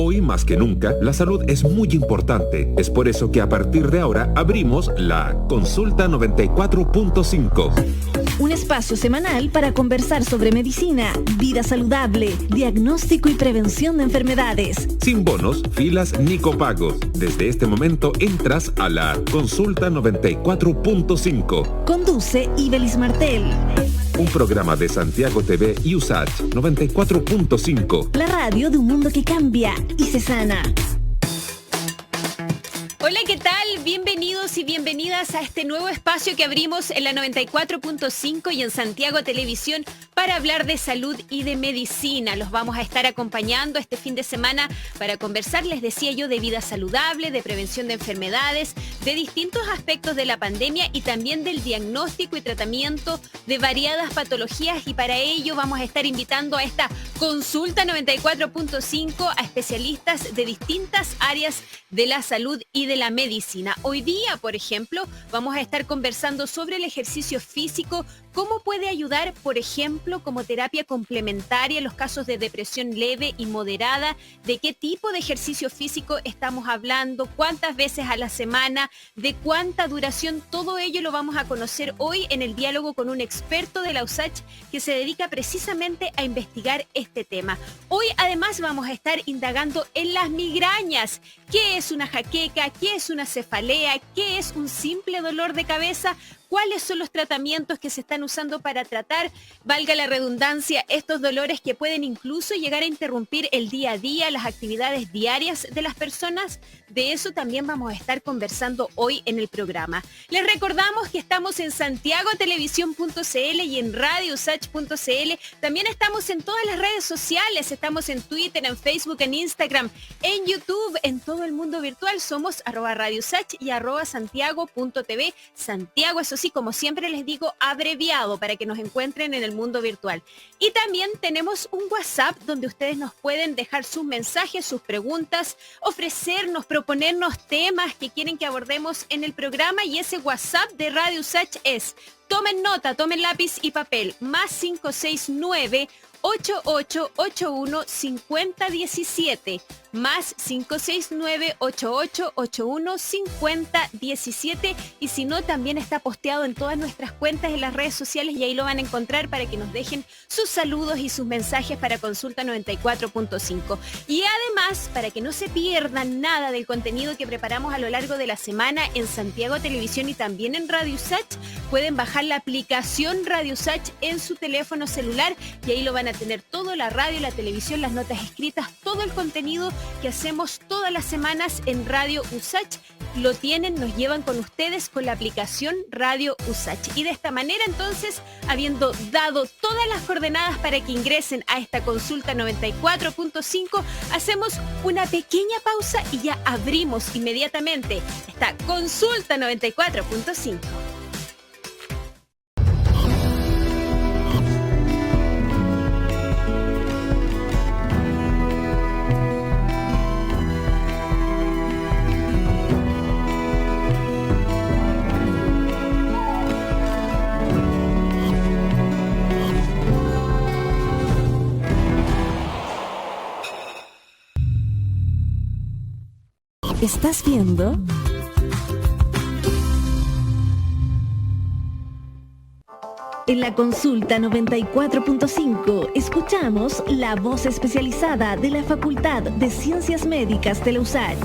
Hoy más que nunca, la salud es muy importante. Es por eso que a partir de ahora abrimos la Consulta 94.5. Un espacio semanal para conversar sobre medicina, vida saludable, diagnóstico y prevención de enfermedades. Sin bonos, filas ni copagos. Desde este momento entras a la Consulta 94.5. Conduce Ibelis Martel. Un programa de Santiago TV y USACH 94.5. La radio de un mundo que cambia y se sana. Hola, ¿qué tal? Bienvenidos y bienvenidas a este nuevo espacio que abrimos en la 94.5 y en Santiago Televisión para hablar de salud y de medicina. Los vamos a estar acompañando este fin de semana para conversar, les decía yo, de vida saludable, de prevención de enfermedades, de distintos aspectos de la pandemia y también del diagnóstico y tratamiento de variadas patologías, y para ello vamos a estar invitando a esta Consulta 94.5 a especialistas de distintas áreas de la salud y de la medicina. Hoy día, por ejemplo, vamos a estar conversando sobre el ejercicio físico, cómo puede ayudar, por ejemplo, como terapia complementaria en los casos de depresión leve y moderada, de qué tipo de ejercicio físico estamos hablando, cuántas veces a la semana, de cuánta duración. Todo ello lo vamos a conocer hoy en el diálogo con un experto de la USACH que se dedica precisamente a investigar este tema. Hoy además vamos a estar indagando en las migrañas. ¿Qué es una jaqueca? ¿Qué es una cefalea? ¿Qué es un simple dolor de cabeza? ¿Cuáles son los tratamientos que se están usando para tratar, valga la redundancia, estos dolores que pueden incluso llegar a interrumpir el día a día, las actividades diarias de las personas? De eso también vamos a estar conversando hoy en el programa. Les recordamos que estamos en santiagotelevisión.cl y en radiousach.cl. También estamos en todas las redes sociales. Estamos en Twitter, en Facebook, en Instagram, en YouTube, en todo el mundo virtual. Somos @radiousach y @santiago.tv. Santiago, eso sí, como siempre les digo, abreviado para que nos encuentren en el mundo virtual. Y también tenemos un WhatsApp donde ustedes nos pueden dejar sus mensajes, sus preguntas, ofrecernos, proponernos temas que quieren que abordemos en el programa, y ese WhatsApp de Radio USACH es, tomen nota, tomen lápiz y papel, +569 8881 5017, +569 8881 5017, y si no, también está posteado en todas nuestras cuentas en las redes sociales y ahí lo van a encontrar para que nos dejen sus saludos y sus mensajes para Consulta 94.5. Y además, para que no se pierdan nada del contenido que preparamos a lo largo de la semana en Santiago Televisión y también en Radio USACH, pueden bajar la aplicación Radio USACH en su teléfono celular y ahí lo van a tener todo: la radio, la televisión, las notas escritas, todo el contenido que hacemos todas las semanas en Radio USACH. Lo tienen, nos llevan con ustedes con la aplicación Radio USACH. Y de esta manera, entonces, habiendo dado todas las coordenadas para que ingresen a esta Consulta 94.5, hacemos una pequeña pausa y ya abrimos inmediatamente esta Consulta 94.5. ¿Estás viendo? En la Consulta 94.5 escuchamos la voz especializada de la Facultad de Ciencias Médicas de la USACH.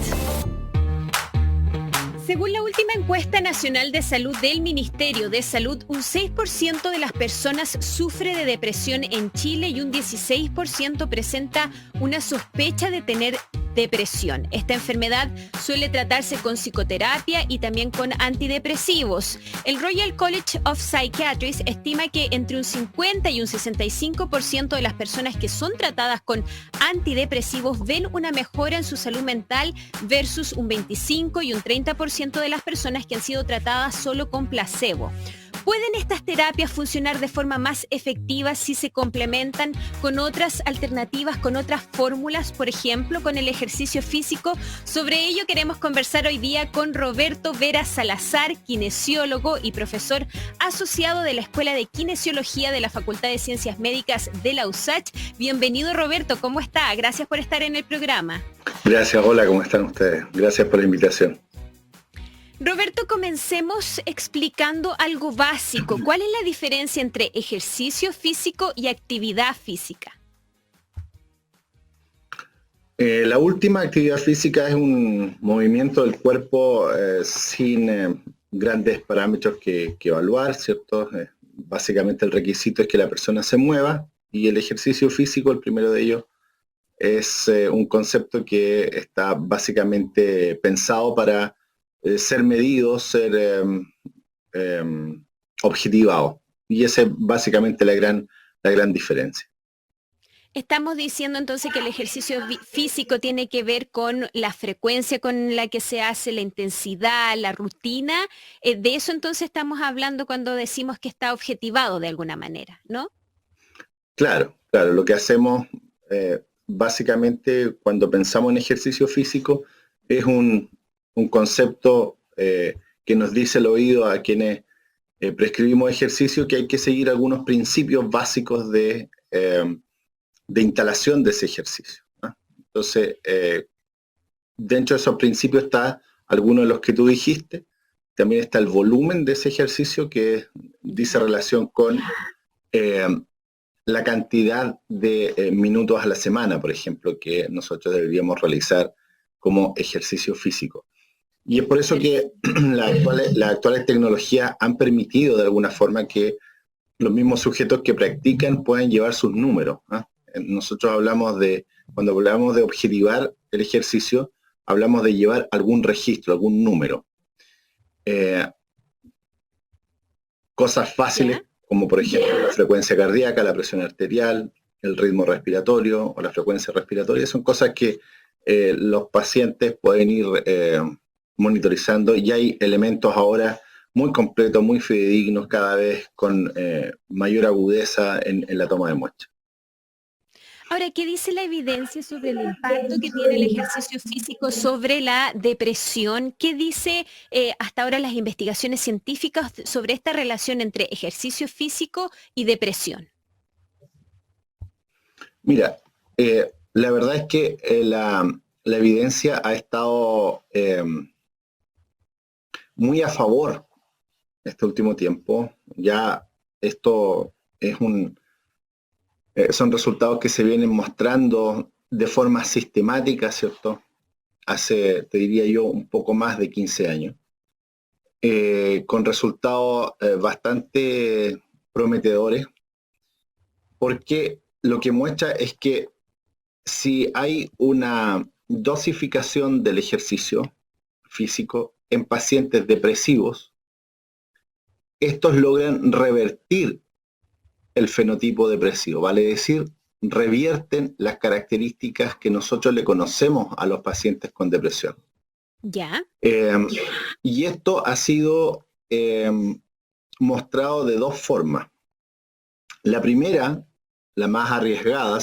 Según la última encuesta nacional de salud del Ministerio de Salud, un 6% de las personas sufre de depresión en Chile y un 16% presenta una sospecha de tener depresión. Esta enfermedad suele tratarse con psicoterapia y también con antidepresivos. El Royal College of Psychiatrists estima que entre un 50 y un 65% de las personas que son tratadas con antidepresivos ven una mejora en su salud mental versus un 25 y un 30% de las personas que han sido tratadas solo con placebo. ¿Pueden estas terapias funcionar de forma más efectiva si se complementan con otras alternativas, con otras fórmulas, por ejemplo, con el ejercicio físico? Sobre ello queremos conversar hoy día con Roberto Vera Salazar, kinesiólogo y profesor asociado de la Escuela de Kinesiología de la Facultad de Ciencias Médicas de la USACH. Bienvenido, Roberto, ¿cómo está? Gracias por estar en el programa. Gracias, hola, ¿cómo están ustedes? Gracias por la invitación. Roberto, comencemos explicando algo básico. ¿Cuál es la diferencia entre ejercicio físico y actividad física? La última actividad física es un movimiento del cuerpo sin grandes parámetros que evaluar, ¿cierto? Básicamente el requisito es que la persona se mueva, y el ejercicio físico, el primero de ellos, es un concepto que está básicamente pensado para ser medido, ser objetivado. Y esa es básicamente la gran diferencia. Estamos diciendo entonces que el ejercicio físico tiene que ver con la frecuencia con la que se hace, la intensidad, la rutina. De eso entonces estamos hablando cuando decimos que está objetivado de alguna manera, ¿no? Claro, lo que hacemos básicamente cuando pensamos en ejercicio físico es un concepto que nos dice el oído a quienes prescribimos ejercicio que hay que seguir algunos principios básicos de instalación de ese ejercicio, ¿no? Entonces, dentro de esos principios está alguno de los que tú dijiste. También está el volumen de ese ejercicio, que dice relación con la cantidad de minutos a la semana, por ejemplo, que nosotros deberíamos realizar como ejercicio físico. Y es por eso que las actuales tecnologías han permitido de alguna forma que los mismos sujetos que practican puedan llevar sus números, ¿eh? Nosotros cuando hablamos de objetivar el ejercicio, hablamos de llevar algún registro, algún número. Cosas fáciles, como por ejemplo la frecuencia cardíaca, la presión arterial, el ritmo respiratorio o la frecuencia respiratoria, son cosas que los pacientes pueden ir monitorizando, y hay elementos ahora muy completos, muy fidedignos, cada vez con mayor agudeza en la toma de muestras. Ahora, ¿qué dice la evidencia sobre el impacto que tiene el ejercicio físico sobre la depresión? ¿Qué dice hasta ahora las investigaciones científicas sobre esta relación entre ejercicio físico y depresión? Mira, la verdad es que la evidencia ha estado muy a favor este último tiempo. Ya esto es son resultados que se vienen mostrando de forma sistemática, ¿cierto? Hace, te diría yo, un poco más de 15 años, con resultados bastante prometedores, porque lo que muestra es que si hay una dosificación del ejercicio físico en pacientes depresivos, estos logran revertir el fenotipo depresivo, vale decir, revierten las características que nosotros le conocemos a los pacientes con depresión. ¿Ya? Y esto ha sido mostrado de dos formas. La primera, la más arriesgada,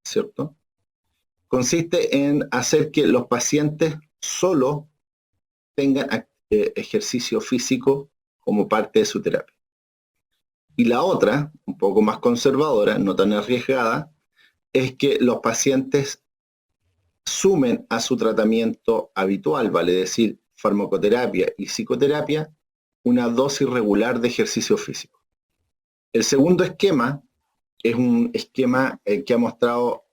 ¿cierto?, consiste en hacer que los pacientes solo tengan ejercicio físico como parte de su terapia. Y la otra, un poco más conservadora, no tan arriesgada, es que los pacientes sumen a su tratamiento habitual, vale decir, farmacoterapia y psicoterapia, una dosis regular de ejercicio físico. El segundo esquema es un esquema que ha mostrado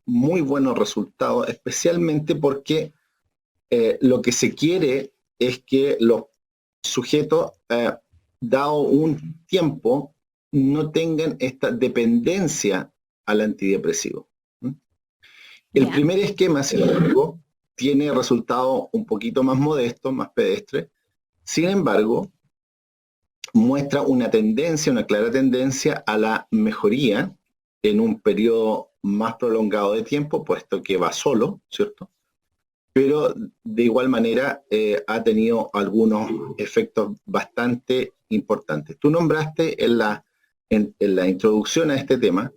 muy buenos resultados, especialmente porque lo que se quiere es que los sujetos, dado un tiempo, no tengan esta dependencia al antidepresivo. El primer esquema, sin embargo, tiene resultados un poquito más modestos, más pedestres. Sin embargo, muestra una clara tendencia a la mejoría en un periodo más prolongado de tiempo, puesto que va solo, ¿cierto? Pero de igual manera ha tenido algunos efectos bastante importantes. Tú nombraste en la introducción a este tema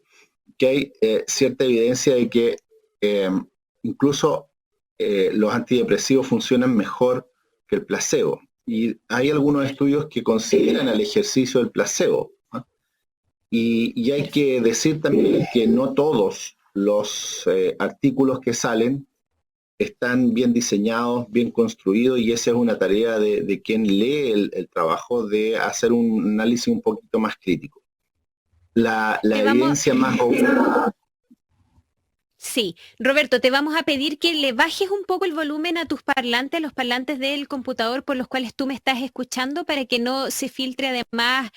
que hay cierta evidencia de que incluso los antidepresivos funcionan mejor que el placebo. Y hay algunos estudios que consideran el ejercicio del placebo, ¿no? Y hay que decir también que no todos los artículos que salen están bien diseñados, bien construidos, y esa es una tarea de quien lee el trabajo, de hacer un análisis un poquito más crítico. La evidencia más obvia. Sí, Roberto, te vamos a pedir que le bajes un poco el volumen a tus parlantes, a los parlantes del computador por los cuales tú me estás escuchando, para que no se filtre además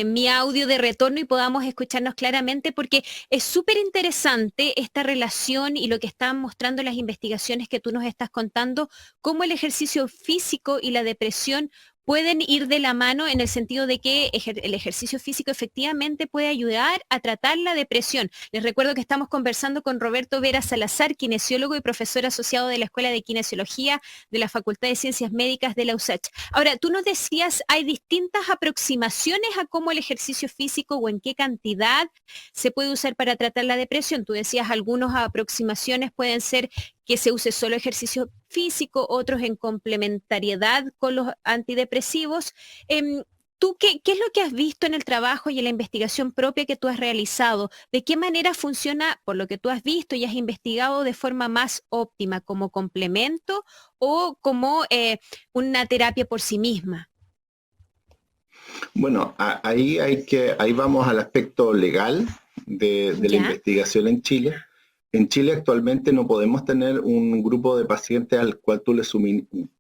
mi audio de retorno y podamos escucharnos claramente, porque es súper interesante esta relación y lo que están mostrando las investigaciones que tú nos estás contando, cómo el ejercicio físico y la depresión pueden ir de la mano, en el sentido de que el ejercicio físico efectivamente puede ayudar a tratar la depresión. Les recuerdo que estamos conversando con Roberto Vera Salazar, kinesiólogo y profesor asociado de la Escuela de Kinesiología de la Facultad de Ciencias Médicas de la USACH. Ahora, tú nos decías, hay distintas aproximaciones a cómo el ejercicio físico o en qué cantidad se puede usar para tratar la depresión. Tú decías, algunas aproximaciones pueden ser que se use solo ejercicio físico, otros en complementariedad con los antidepresivos. ¿Tú qué es lo que has visto en el trabajo y en la investigación propia que tú has realizado? ¿De qué manera funciona, por lo que tú has visto y has investigado, de forma más óptima, como complemento o como una terapia por sí misma? Bueno, ahí vamos al aspecto legal de la investigación en Chile. En Chile actualmente no podemos tener un grupo de pacientes al cual tú le suministras,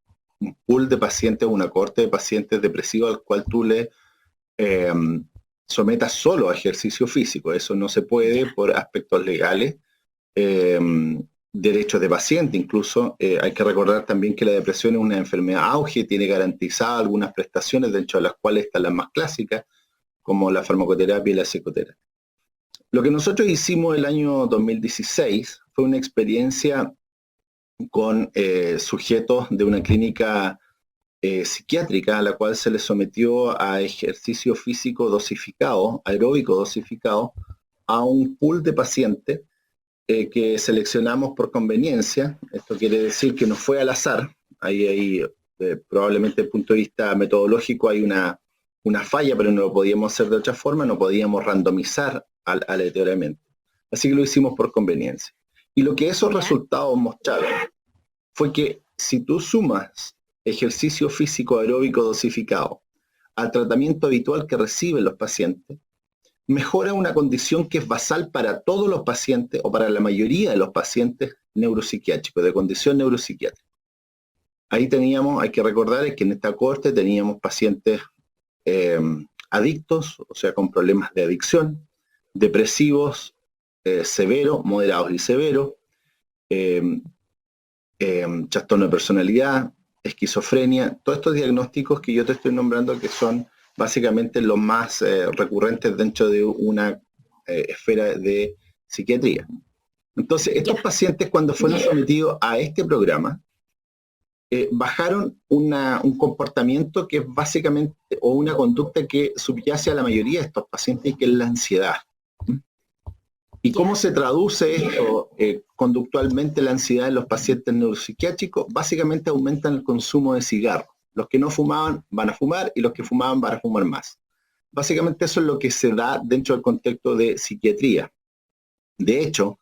un pool de pacientes, una cohorte de pacientes depresivos al cual tú le sometas solo a ejercicio físico. Eso no se puede por aspectos legales, derechos de paciente. Incluso hay que recordar también que la depresión es una enfermedad auge, tiene garantizadas algunas prestaciones, dentro de las cuales están las más clásicas, como la farmacoterapia y la psicoterapia. Lo que nosotros hicimos el año 2016 fue una experiencia con sujetos de una clínica psiquiátrica, a la cual se les sometió a ejercicio físico dosificado, aeróbico dosificado, a un pool de pacientes que seleccionamos por conveniencia. Esto quiere decir que no fue al azar. Ahí probablemente desde el punto de vista metodológico hay una falla, pero no lo podíamos hacer de otra forma, no podíamos randomizar aleatoriamente. Así que lo hicimos por conveniencia. Y lo que esos resultados mostraron fue que si tú sumas ejercicio físico aeróbico dosificado al tratamiento habitual que reciben los pacientes, mejora una condición que es basal para todos los pacientes, o para la mayoría de los pacientes neuropsiquiátricos, de condición neuropsiquiátrica. Ahí hay que recordar que en esta cohorte teníamos pacientes adictos, o sea, con problemas de adicción, depresivos severos, moderados y severos, trastorno de personalidad, esquizofrenia, todos estos diagnósticos que yo te estoy nombrando, que son básicamente los más recurrentes dentro de una esfera de psiquiatría. Entonces, estos pacientes, cuando fueron sometidos a este programa, bajaron un comportamiento que es básicamente, o una conducta que subyace a la mayoría de estos pacientes, que es la ansiedad. ¿Y cómo se traduce esto conductualmente, la ansiedad en los pacientes neuropsiquiátricos? Básicamente aumentan el consumo de cigarros. Los que no fumaban van a fumar, y los que fumaban van a fumar más. Básicamente eso es lo que se da dentro del contexto de psiquiatría. De hecho,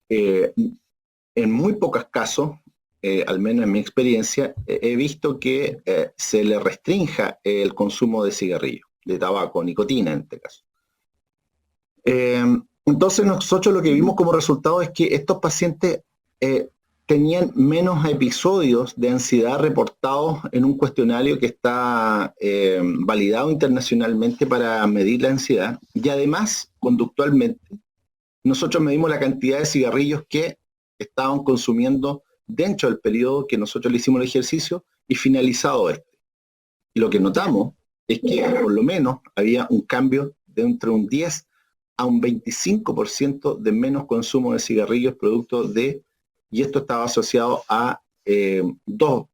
en muy pocos casos, al menos en mi experiencia, he visto que se le restrinja el consumo de cigarrillos, de tabaco, nicotina en este caso. Entonces nosotros lo que vimos como resultado es que estos pacientes tenían menos episodios de ansiedad reportados en un cuestionario que está validado internacionalmente para medir la ansiedad, y además, conductualmente, nosotros medimos la cantidad de cigarrillos que estaban consumiendo dentro del periodo que nosotros le hicimos el ejercicio y finalizado este. Y lo que notamos es que por lo menos había un cambio de entre un 10 a un 25% de menos consumo de cigarrillos producto de, y esto estaba asociado a dos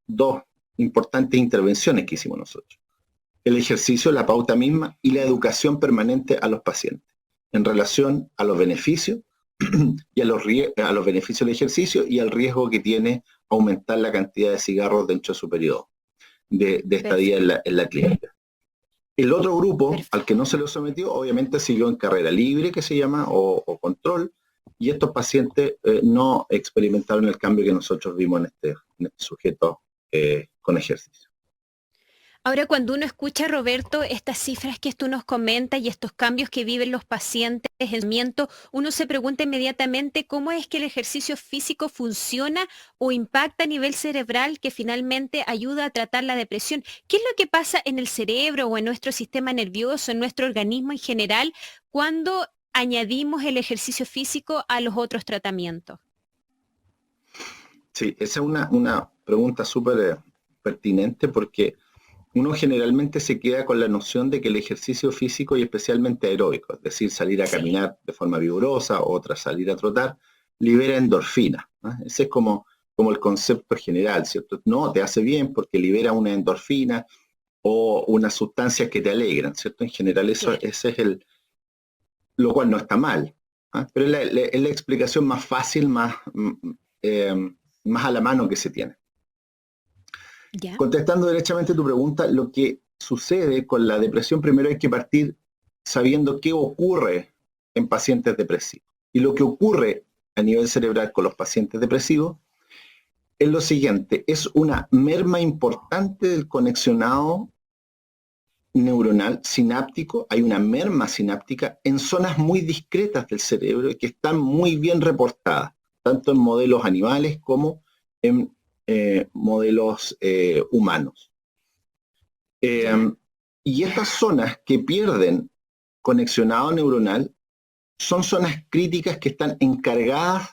importantes intervenciones que hicimos nosotros. el ejercicio, la pauta misma y la educación permanente a los pacientes en relación a los beneficios y a los beneficios del ejercicio y al riesgo que tiene aumentar la cantidad de cigarros dentro de su periodo de estadía en la clínica. El otro grupo al que no se lo sometió, obviamente siguió en carrera libre, que se llama, o control, y estos pacientes no experimentaron el cambio que nosotros vimos en este sujeto con ejercicio. Ahora, cuando uno escucha, Roberto, estas cifras que tú nos comentas y estos cambios que viven los pacientes en el tratamiento, uno se pregunta inmediatamente cómo es que el ejercicio físico funciona o impacta a nivel cerebral que finalmente ayuda a tratar la depresión. ¿Qué es lo que pasa en el cerebro o en nuestro sistema nervioso, en nuestro organismo en general, cuando añadimos el ejercicio físico a los otros tratamientos? Sí, esa es una pregunta súper pertinente porque uno generalmente se queda con la noción de que el ejercicio físico y especialmente aeróbico, es decir, salir a caminar de forma vigorosa o tras salir a trotar, libera endorfina, ¿no? Ese es como el concepto general, ¿cierto? No, te hace bien porque libera una endorfina o unas sustancias que te alegran, ¿cierto? En general ese es lo cual no está mal, ¿ah? Pero es la explicación más fácil, más a la mano que se tiene. ¿Ya? Contestando derechamente tu pregunta, lo que sucede con la depresión, primero hay que partir sabiendo qué ocurre en pacientes depresivos. Y lo que ocurre a nivel cerebral con los pacientes depresivos es lo siguiente, es una merma importante del conexionado neuronal sináptico, hay una merma sináptica en zonas muy discretas del cerebro que están muy bien reportadas, tanto en modelos animales como en modelos humanos. Y estas zonas que pierden conexionado neuronal son zonas críticas que están encargadas,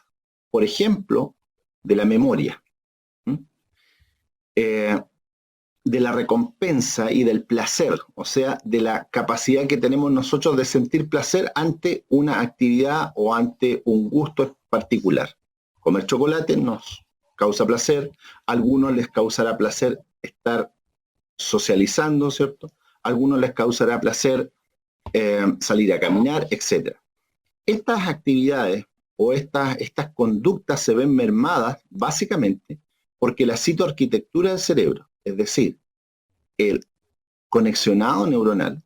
por ejemplo, de la memoria, de la recompensa y del placer, o sea, de la capacidad que tenemos nosotros de sentir placer ante una actividad o ante un gusto particular. Comer chocolate nos causa placer, a algunos les causará placer estar socializando, ¿cierto? A algunos les causará placer salir a caminar, etc. Estas actividades o estas conductas se ven mermadas básicamente porque la citoarquitectura del cerebro, es decir, el conexionado neuronal,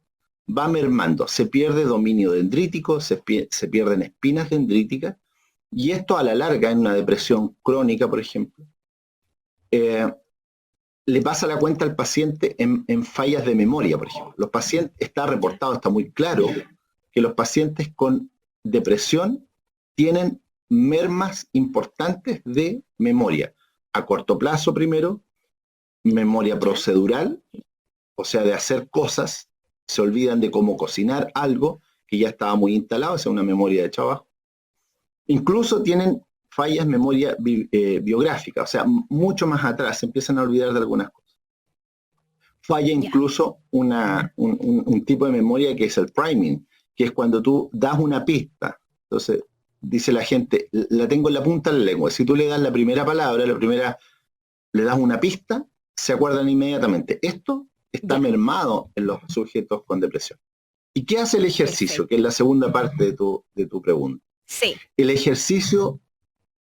va mermando, se pierde dominio dendrítico, se pierden espinas dendríticas, y esto a la larga, en una depresión crónica, por ejemplo, le pasa la cuenta al paciente en fallas de memoria, por ejemplo. Los pacientes, está reportado, está muy claro, que los pacientes con depresión tienen mermas importantes de memoria. A corto plazo primero, memoria procedural, o sea, de hacer cosas, se olvidan de cómo cocinar algo que ya estaba muy instalado, esa es una memoria de trabajo. Incluso tienen fallas memoria biográfica, o sea, mucho más atrás, se empiezan a olvidar de algunas cosas. Falla incluso un tipo de memoria que es el priming, que es cuando tú das una pista. Entonces, dice la gente, la tengo en la punta de la lengua. Si tú le das la primera palabra, le das una pista, se acuerdan inmediatamente. Esto está mermado en los sujetos con depresión. ¿Y qué hace el ejercicio? Perfecto. Que es la segunda parte de tu pregunta. Sí. El ejercicio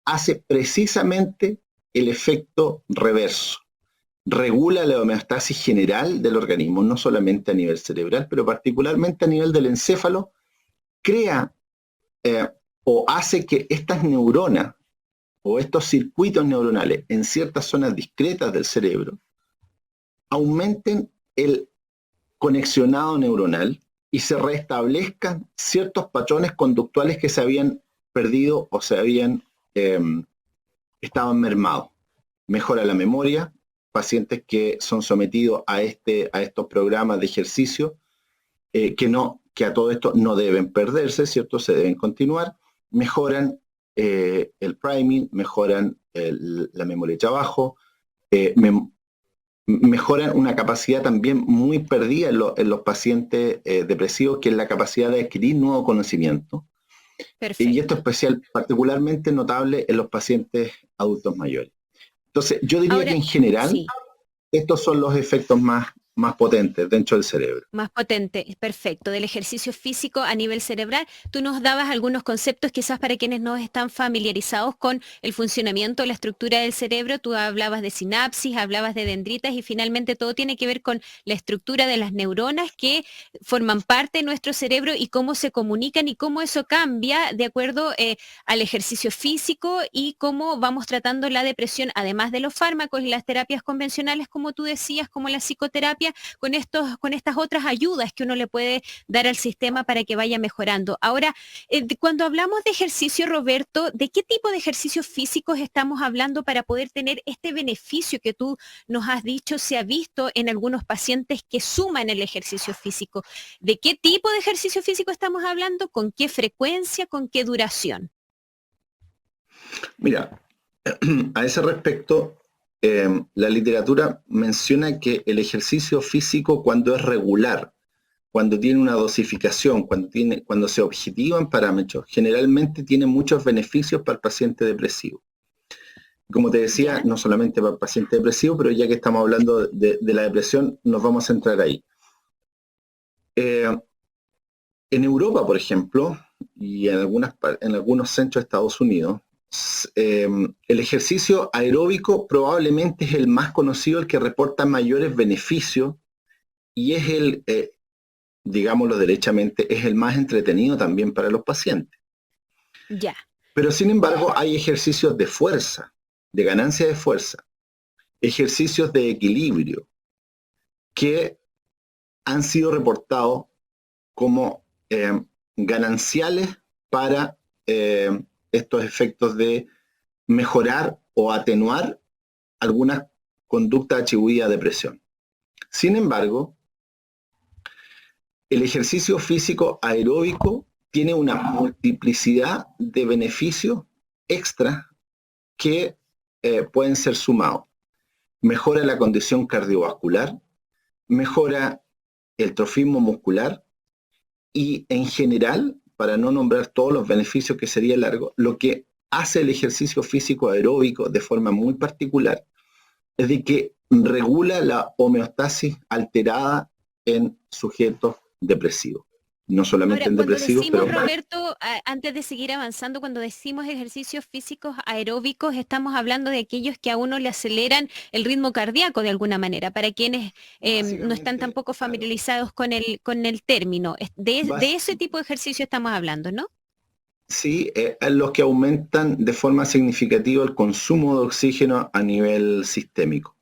hace precisamente el efecto reverso. Regula la homeostasis general del organismo, no solamente a nivel cerebral, pero particularmente a nivel del encéfalo, crea o hace que estas neuronas o estos circuitos neuronales en ciertas zonas discretas del cerebro aumenten el conexionado neuronal y se restablezcan ciertos patrones conductos que se habían perdido o estaban mermados. Mejora la memoria, pacientes que son sometidos a estos programas de ejercicio, que a todo esto no deben perderse, ¿cierto? Se deben continuar, mejoran el priming, mejoran la memoria de trabajo, mejoran una capacidad también muy perdida en los pacientes depresivos, que es la capacidad de adquirir nuevo conocimiento. Perfecto. Y esto es particularmente notable en los pacientes adultos mayores. Entonces, yo diría que en general, estos son los efectos más más potentes dentro del cerebro. Más potente, perfecto, del ejercicio físico a nivel cerebral. Tú nos dabas algunos conceptos quizás para quienes no están familiarizados con el funcionamiento, la estructura del cerebro. Tú hablabas de sinapsis, hablabas de dendritas y finalmente todo tiene que ver con la estructura de las neuronas que forman parte de nuestro cerebro y cómo se comunican y cómo eso cambia de acuerdo al ejercicio físico y cómo vamos tratando la depresión, además de los fármacos y las terapias convencionales, como tú decías, como la psicoterapia, con estas otras ayudas que uno le puede dar al sistema para que vaya mejorando. Ahora, cuando hablamos de ejercicio, Roberto, ¿de qué tipo de ejercicios físicos estamos hablando para poder tener este beneficio que tú nos has dicho se ha visto en algunos pacientes que suman el ejercicio físico? ¿De qué tipo de ejercicio físico estamos hablando? ¿Con qué frecuencia? ¿Con qué duración? Mira, a ese respecto, la literatura menciona que el ejercicio físico, cuando es regular, cuando tiene una dosificación, cuando se objetivan parámetros, generalmente tiene muchos beneficios para el paciente depresivo. Como te decía, no solamente para el paciente depresivo, pero ya que estamos hablando de la depresión, nos vamos a centrar ahí. En Europa, por ejemplo, y en algunos centros de Estados Unidos, el ejercicio aeróbico probablemente es el más conocido, el que reporta mayores beneficios y es digámoslo derechamente, es el más entretenido también para los pacientes. Ya. Pero sin embargo hay ejercicios de fuerza, de ganancia de fuerza, ejercicios de equilibrio que han sido reportados como gananciales para estos efectos de mejorar o atenuar algunas conductas atribuidas a depresión. Sin embargo, el ejercicio físico aeróbico tiene una multiplicidad de beneficios extra que pueden ser sumados. Mejora la condición cardiovascular, mejora el trofismo muscular y en general, para no nombrar todos los beneficios que sería largo, lo que hace el ejercicio físico aeróbico de forma muy particular es de que regula la homeostasis alterada en sujetos depresivos. No solamente en depresivos, decimos, pero... Roberto, antes de seguir avanzando, cuando decimos ejercicios físicos aeróbicos, estamos hablando de aquellos que a uno le aceleran el ritmo cardíaco de alguna manera, para quienes no están tampoco familiarizados con el término. De ese tipo de ejercicio estamos hablando, ¿no? Sí, los que aumentan de forma significativa el consumo de oxígeno a nivel sistémico.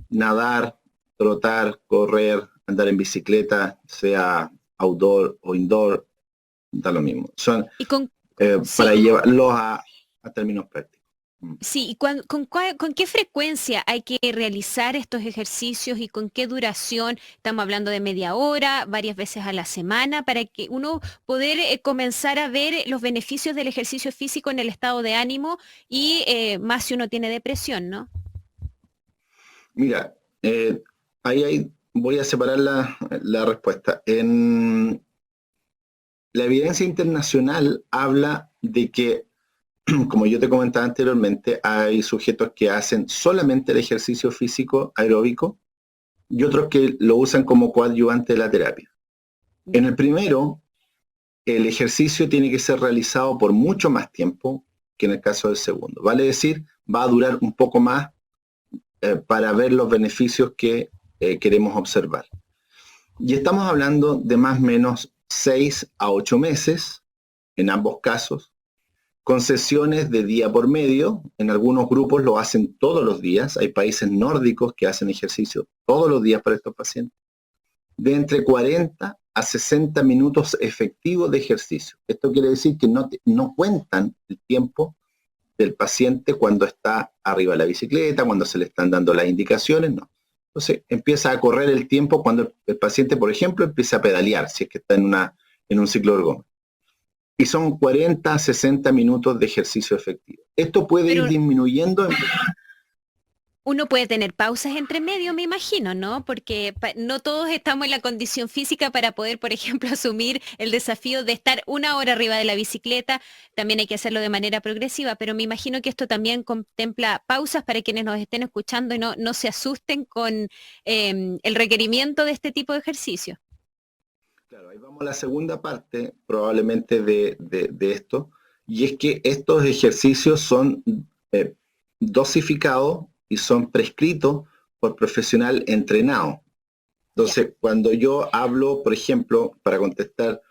Nadar, trotar, correr, andar en bicicleta, sea outdoor o indoor, da lo mismo. Son para llevarlos a términos prácticos. Sí, ¿y con qué frecuencia hay que realizar estos ejercicios y con qué duración? Estamos hablando de media hora, varias veces a la semana, para que uno poder comenzar a ver los beneficios del ejercicio físico en el estado de ánimo y más si uno tiene depresión, ¿no? Mira, voy a separar la respuesta. La evidencia internacional habla de que, como yo te comentaba anteriormente, hay sujetos que hacen solamente el ejercicio físico aeróbico y otros que lo usan como coadyuvante de la terapia. En el primero, el ejercicio tiene que ser realizado por mucho más tiempo que en el caso del segundo. Vale decir, va a durar un poco más para ver los beneficios que queremos observar. Y estamos hablando de más o menos 6 a 8 meses, en ambos casos, con sesiones de día por medio. En algunos grupos lo hacen todos los días. Hay países nórdicos que hacen ejercicio todos los días para estos pacientes. De entre 40 a 60 minutos efectivos de ejercicio. Esto quiere decir que no cuentan el tiempo del paciente cuando está arriba de la bicicleta, cuando se le están dando las indicaciones, no. Entonces empieza a correr el tiempo cuando el paciente, por ejemplo, empieza a pedalear, si es que está en un ciclo ergómetro. Y son 40 a 60 minutos de ejercicio efectivo. Esto puede ir disminuyendo. Uno puede tener pausas entre medio, me imagino, ¿no? Porque no todos estamos en la condición física para poder, por ejemplo, asumir el desafío de estar 1 hora arriba de la bicicleta. También hay que hacerlo de manera progresiva, pero me imagino que esto también contempla pausas para quienes nos estén escuchando y no se asusten con el requerimiento de este tipo de ejercicio. Claro, ahí vamos a la segunda parte probablemente de esto, y es que estos ejercicios son dosificados y son prescritos por profesional entrenado. Entonces, cuando yo hablo, por ejemplo, para contestar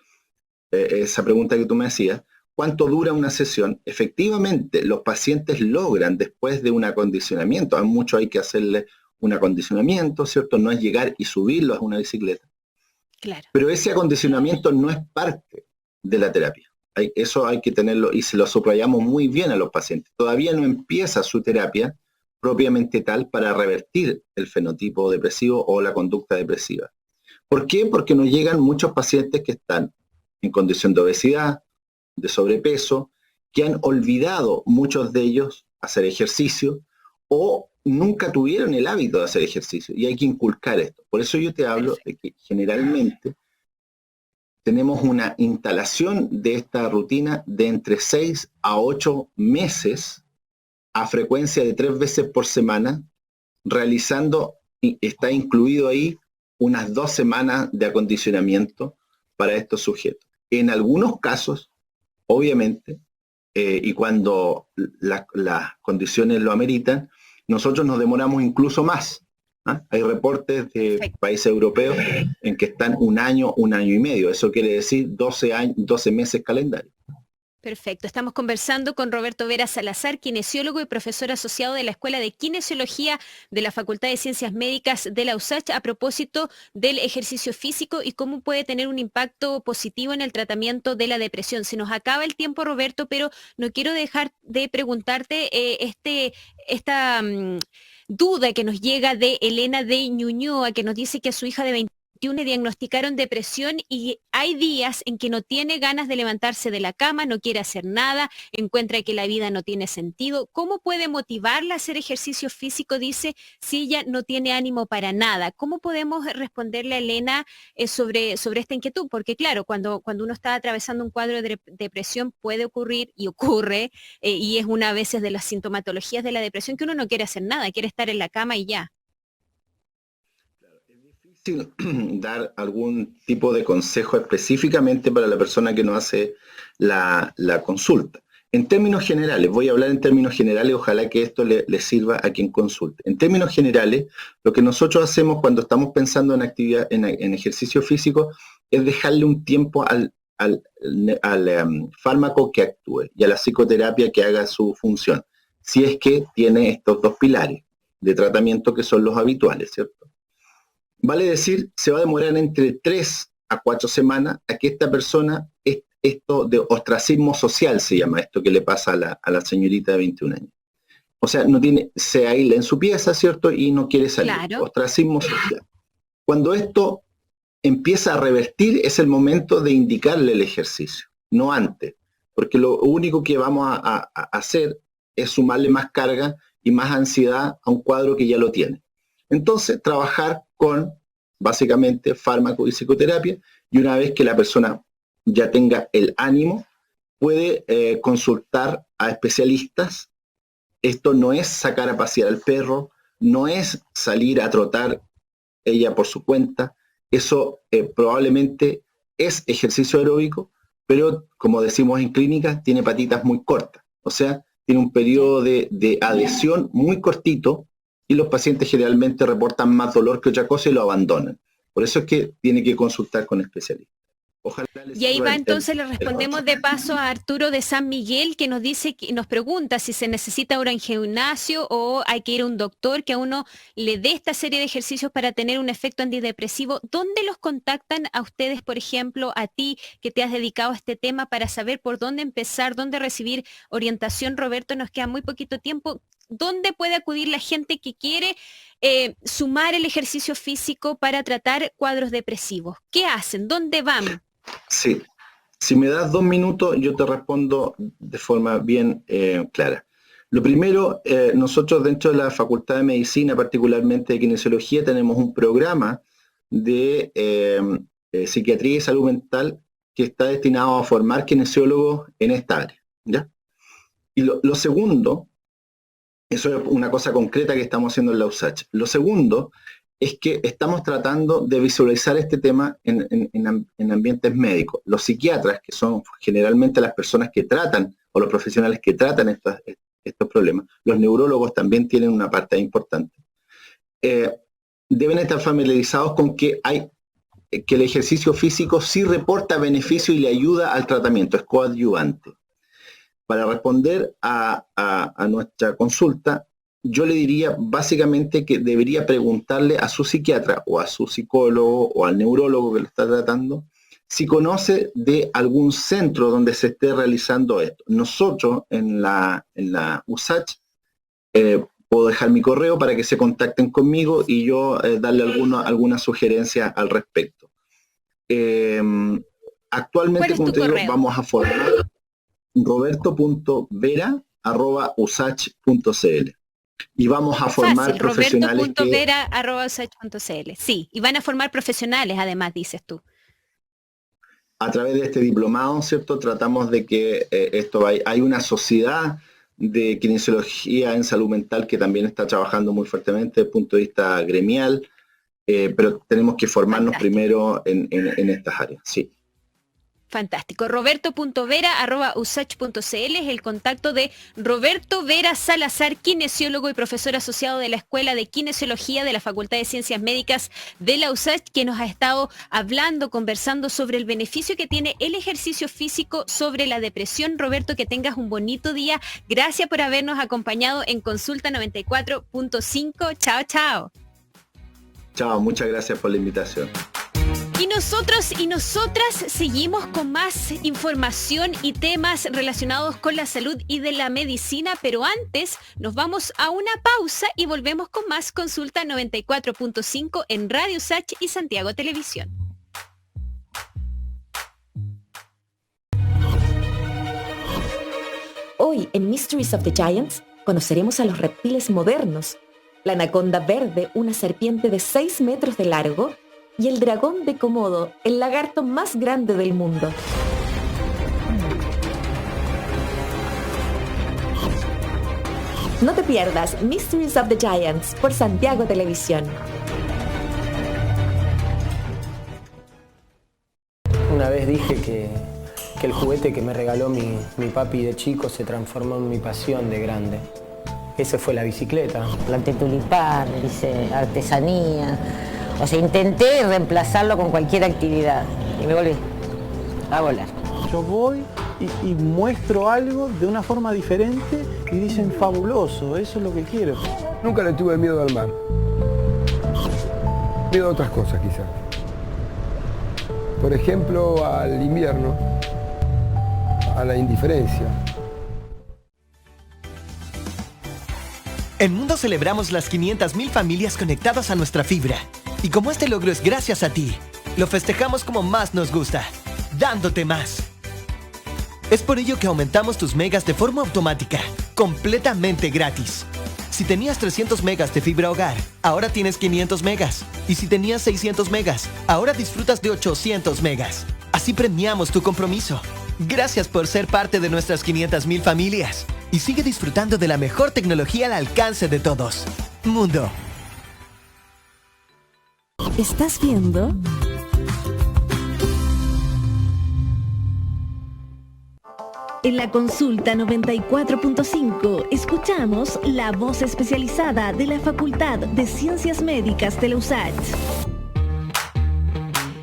esa pregunta que tú me hacías, ¿cuánto dura una sesión? Efectivamente, los pacientes logran después de un acondicionamiento, a muchos hay que hacerle un acondicionamiento, ¿cierto? No es llegar y subirlos a una bicicleta. Claro. Pero ese acondicionamiento no es parte de la terapia. Eso hay que tenerlo y se lo subrayamos muy bien a los pacientes. Todavía no empieza su terapia propiamente tal para revertir el fenotipo depresivo o la conducta depresiva. ¿Por qué? Porque nos llegan muchos pacientes que están en condición de obesidad, de sobrepeso, que han olvidado muchos de ellos hacer ejercicio o nunca tuvieron el hábito de hacer ejercicio y hay que inculcar esto. Por eso yo te hablo de que generalmente tenemos una instalación de esta rutina de entre 6 a 8 meses a frecuencia de 3 veces por semana, realizando, está incluido ahí, unas 2 semanas de acondicionamiento para estos sujetos. En algunos casos, obviamente, y cuando las condiciones lo ameritan, nosotros nos demoramos incluso más. ¿Ah? Hay reportes de países europeos en que están 1 año, 1 año y medio. Eso quiere decir 12 meses calendario. Perfecto. Estamos conversando con Roberto Vera Salazar, kinesiólogo y profesor asociado de la Escuela de Kinesiología de la Facultad de Ciencias Médicas de la USACH, a propósito del ejercicio físico y cómo puede tener un impacto positivo en el tratamiento de la depresión. Se nos acaba el tiempo, Roberto, pero no quiero dejar de preguntarte esta duda que nos llega de Elena de Ñuñoa, que nos dice que a su hija de 21 le diagnosticaron depresión y hay días en que no tiene ganas de levantarse de la cama, no quiere hacer nada, encuentra que la vida no tiene sentido. ¿Cómo puede motivarla a hacer ejercicio físico, dice, si ella no tiene ánimo para nada? ¿Cómo podemos responderle a Elena sobre esta inquietud? Porque claro, cuando uno está atravesando un cuadro de depresión puede ocurrir y ocurre, y es una a veces de las sintomatologías de la depresión que uno no quiere hacer nada, quiere estar en la cama y ya. Dar algún tipo de consejo específicamente para la persona que nos hace la consulta. En términos generales, voy a hablar en términos generales, ojalá que esto le sirva a quien consulte. En términos generales, lo que nosotros hacemos cuando estamos pensando en actividad, en ejercicio físico, es dejarle un tiempo al fármaco que actúe y a la psicoterapia que haga su función, si es que tiene estos 2 pilares de tratamiento que son los habituales, ¿cierto? Vale decir, se va a demorar entre 3 a 4 semanas a que esta persona, esto de ostracismo social se llama, esto que le pasa a la señorita de 21 años. O sea, se aísla en su pieza, ¿cierto? Y no quiere salir. Claro. Ostracismo social. Cuando esto empieza a revertir, es el momento de indicarle el ejercicio, no antes. Porque lo único que vamos a hacer es sumarle más carga y más ansiedad a un cuadro que ya lo tiene. Entonces, trabajar con, básicamente, fármaco y psicoterapia, y una vez que la persona ya tenga el ánimo, puede consultar a especialistas. Esto no es sacar a pasear al perro, no es salir a trotar ella por su cuenta, eso probablemente es ejercicio aeróbico, pero como decimos en clínica, tiene patitas muy cortas, o sea, tiene un periodo de adhesión muy cortito, y los pacientes generalmente reportan más dolor que otra cosa y lo abandonan. Por eso es que tiene que consultar con especialistas. Ojalá y ahí va entonces, le respondemos de paso a Arturo de San Miguel, que nos dice, nos pregunta si se necesita ahora en gimnasio o hay que ir a un doctor que a uno le dé esta serie de ejercicios para tener un efecto antidepresivo. ¿Dónde los contactan a ustedes, por ejemplo, a ti que te has dedicado a este tema, para saber por dónde empezar, dónde recibir orientación? Roberto, nos queda muy poquito tiempo. ¿Dónde puede acudir la gente que quiere sumar el ejercicio físico para tratar cuadros depresivos? ¿Qué hacen? ¿Dónde van? Sí, si me das 2 minutos, yo te respondo de forma bien clara. Lo primero, nosotros dentro de la Facultad de Medicina, particularmente de Kinesiología, tenemos un programa de Psiquiatría y Salud Mental que está destinado a formar kinesiólogos en esta área, ¿ya? Y lo segundo, eso es una cosa concreta que estamos haciendo en la USACH. Lo segundo es que estamos tratando de visualizar este tema en ambientes médicos. Los psiquiatras, que son generalmente las personas que tratan, o los profesionales que tratan estos problemas, los neurólogos también tienen una parte importante, deben estar familiarizados con que el ejercicio físico sí reporta beneficio y le ayuda al tratamiento, es coadyuvante. Para responder a nuestra consulta, yo le diría básicamente que debería preguntarle a su psiquiatra o a su psicólogo o al neurólogo que lo está tratando si conoce de algún centro donde se esté realizando esto. Nosotros en la USACH puedo dejar mi correo para que se contacten conmigo y yo darle alguna sugerencia al respecto. Actualmente, como te digo, vamos a formar roberto.vera@usach.cl y vamos a formar profesionales roberto.vera@usach.cl. Sí, y van a formar profesionales además, dices tú. A través de este diplomado, ¿cierto? Tratamos de que hay una sociedad de kinesiología en salud mental que también está trabajando muy fuertemente desde el punto de vista gremial, pero tenemos que formarnos primero en estas áreas, sí. Fantástico. roberto.vera@usach.cl es el contacto de Roberto Vera Salazar, kinesiólogo y profesor asociado de la Escuela de Kinesiología de la Facultad de Ciencias Médicas de la USACH, que nos ha estado conversando sobre el beneficio que tiene el ejercicio físico sobre la depresión. Roberto, que tengas un bonito día. Gracias por habernos acompañado en Consulta 94.5. Chao, chao. Chao, muchas gracias por la invitación. Y nosotros y nosotras seguimos con más información y temas relacionados con la salud y de la medicina, pero antes nos vamos a una pausa y volvemos con más Consulta 94.5 en Radio USACH y Santiago Televisión. Hoy en Mysteries of the Giants conoceremos a los reptiles modernos, la anaconda verde, una serpiente de 6 metros de largo, y el dragón de Komodo, el lagarto más grande del mundo. No te pierdas Mysteries of the Giants por Santiago Televisión. Una vez dije que el juguete que me regaló mi papi de chico se transformó en mi pasión de grande. Esa fue la bicicleta. Planté tulipán, hice artesanía. O sea, intenté reemplazarlo con cualquier actividad y me volví a volar. Yo voy y muestro algo de una forma diferente y dicen fabuloso, eso es lo que quiero. Nunca le tuve miedo al mar. Miedo a otras cosas quizás. Por ejemplo, al invierno, a la indiferencia. En Mundo celebramos las 500.000 familias conectadas a nuestra fibra. Y como este logro es gracias a ti, lo festejamos como más nos gusta, dándote más. Es por ello que aumentamos tus megas de forma automática, completamente gratis. Si tenías 300 megas de fibra hogar, ahora tienes 500 megas. Y si tenías 600 megas, ahora disfrutas de 800 megas. Así premiamos tu compromiso. Gracias por ser parte de nuestras 500.000 familias. Y sigue disfrutando de la mejor tecnología al alcance de todos. Mundo. ¿Estás viendo? En la Consulta 94.5 escuchamos la voz especializada de la Facultad de Ciencias Médicas de la USACH.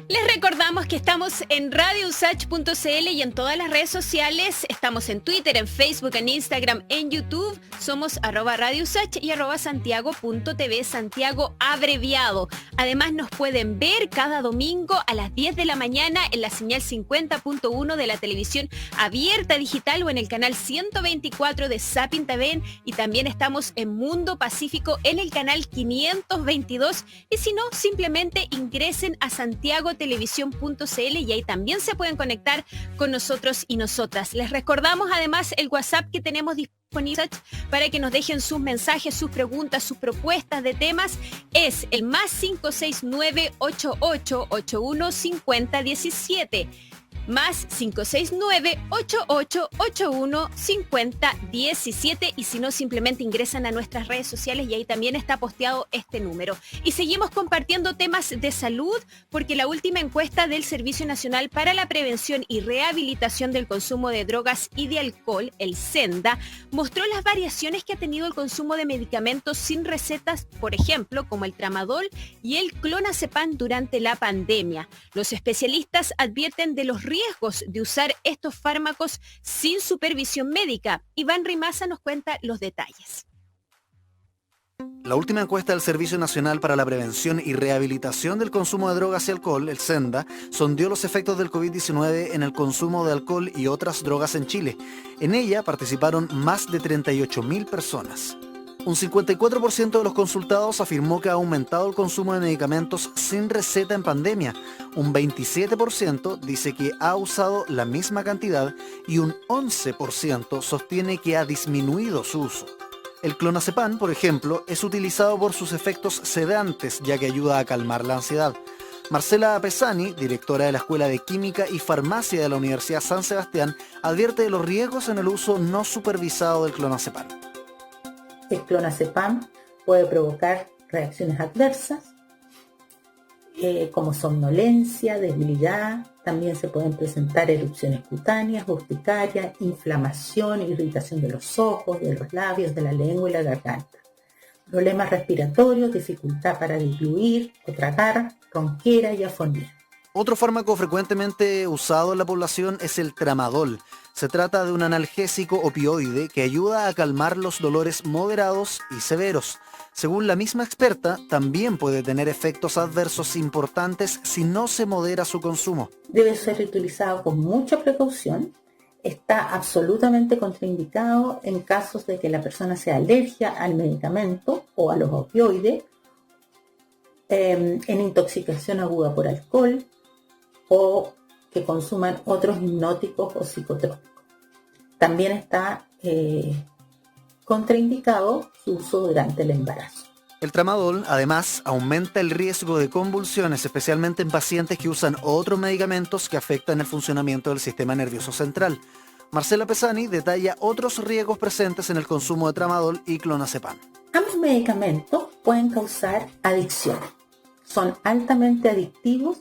Les recordamos que estamos en radiousach.cl y en todas las redes sociales. Estamos en Twitter, en Facebook, en Instagram, en YouTube. Somos @radiousach y @santiago.tv, Santiago abreviado. Además nos pueden ver cada domingo a las 10 de la mañana en la señal 50.1 de la televisión abierta digital o en el canal 124 de Sapin TV. Y también estamos en Mundo Pacífico en el canal 522. Y si no, simplemente ingresen a santiagotelevisión.cl y ahí también se pueden conectar con nosotros y nosotras. Les recordamos además el WhatsApp que tenemos disponible para que nos dejen sus mensajes, sus preguntas, sus propuestas de temas. Es el +569 8881 5017. +569 8881 5017, y si no, simplemente ingresan a nuestras redes sociales y ahí también está posteado este número. Y seguimos compartiendo temas de salud, porque la última encuesta del Servicio Nacional para la Prevención y Rehabilitación del Consumo de Drogas y de Alcohol, el SENDA, mostró las variaciones que ha tenido el consumo de medicamentos sin recetas, por ejemplo, como el tramadol y el clonazepam durante la pandemia. Los especialistas advierten de los riesgos de usar estos fármacos sin supervisión médica. Iván Rimaza nos cuenta los detalles. La última encuesta del Servicio Nacional para la Prevención y Rehabilitación del Consumo de Drogas y Alcohol, el SENDA, sondeó los efectos del COVID-19 en el consumo de alcohol y otras drogas en Chile. En ella participaron más de 38.000 personas. Un 54% de los consultados afirmó que ha aumentado el consumo de medicamentos sin receta en pandemia. Un 27% dice que ha usado la misma cantidad y un 11% sostiene que ha disminuido su uso. El clonazepam, por ejemplo, es utilizado por sus efectos sedantes, ya que ayuda a calmar la ansiedad. Marcela Pesani, directora de la Escuela de Química y Farmacia de la Universidad San Sebastián, advierte de los riesgos en el uso no supervisado del clonazepam. El clonazepam puede provocar reacciones adversas, como somnolencia, debilidad. También se pueden presentar erupciones cutáneas, urticaria, inflamación, irritación de los ojos, de los labios, de la lengua y la garganta. Problemas respiratorios, dificultad para diluir o tragar, ronquera y afonía. Otro fármaco frecuentemente usado en la población es el tramadol. Se trata de un analgésico opioide que ayuda a calmar los dolores moderados y severos. Según la misma experta, también puede tener efectos adversos importantes si no se modera su consumo. Debe ser utilizado con mucha precaución. Está absolutamente contraindicado en casos de que la persona sea alérgica al medicamento o a los opioides, en intoxicación aguda por alcohol o que consuman otros hipnóticos o psicotrópicos. También está contraindicado su uso durante el embarazo. El tramadol, además, aumenta el riesgo de convulsiones, especialmente en pacientes que usan otros medicamentos que afectan el funcionamiento del sistema nervioso central. Marcela Pesani detalla otros riesgos presentes en el consumo de tramadol y clonazepam. Ambos medicamentos pueden causar adicción. Son altamente adictivos,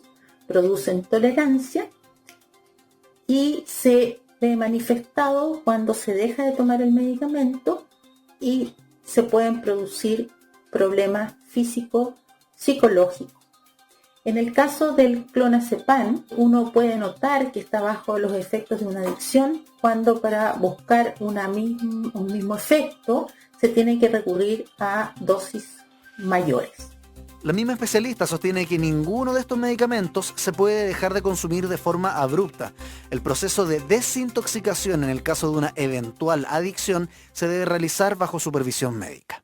producen tolerancia y se ve manifestado cuando se deja de tomar el medicamento y se pueden producir problemas físicos, psicológicos. En el caso del clonazepam, uno puede notar que está bajo los efectos de una adicción cuando para buscar un mismo efecto se tiene que recurrir a dosis mayores. La misma especialista sostiene que ninguno de estos medicamentos se puede dejar de consumir de forma abrupta. El proceso de desintoxicación en el caso de una eventual adicción se debe realizar bajo supervisión médica.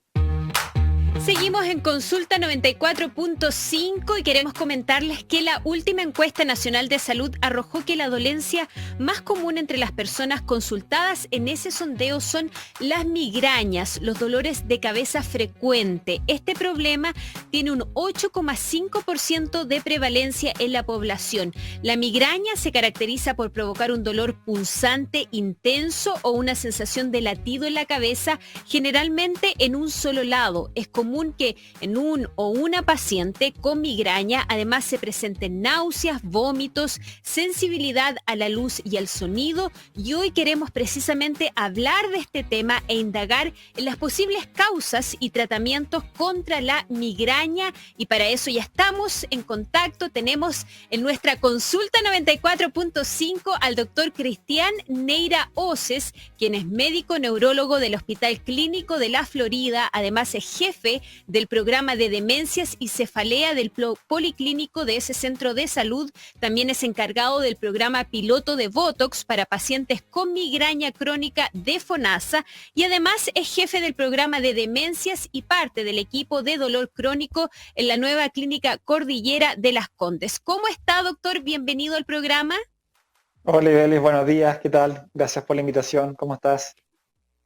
Seguimos en Consulta 94.5 y queremos comentarles que la última encuesta nacional de salud arrojó que la dolencia más común entre las personas consultadas en ese sondeo son las migrañas, los dolores de cabeza frecuente. Este problema tiene un 8,5% de prevalencia en la población. La migraña se caracteriza por provocar un dolor punzante, intenso o una sensación de latido en la cabeza, generalmente en un solo lado. Es común que en un o una paciente con migraña además se presenten náuseas, vómitos, sensibilidad a la luz y al sonido, y hoy queremos precisamente hablar de este tema e indagar en las posibles causas y tratamientos contra la migraña, y para eso ya estamos en contacto. Tenemos en nuestra Consulta 94.5 al doctor Cristian Neira Oces, quien es médico neurólogo del Hospital Clínico de la Florida, además es jefe jefe del programa de demencias y cefalea del policlínico de ese centro de salud. También es encargado del programa piloto de Botox para pacientes con migraña crónica de FONASA y además es jefe del programa de demencias y parte del equipo de dolor crónico en la nueva clínica Cordillera de Las Condes. ¿Cómo está, doctor? Bienvenido al programa. Hola, Ibelis, buenos días, ¿qué tal? Gracias por la invitación, ¿cómo estás?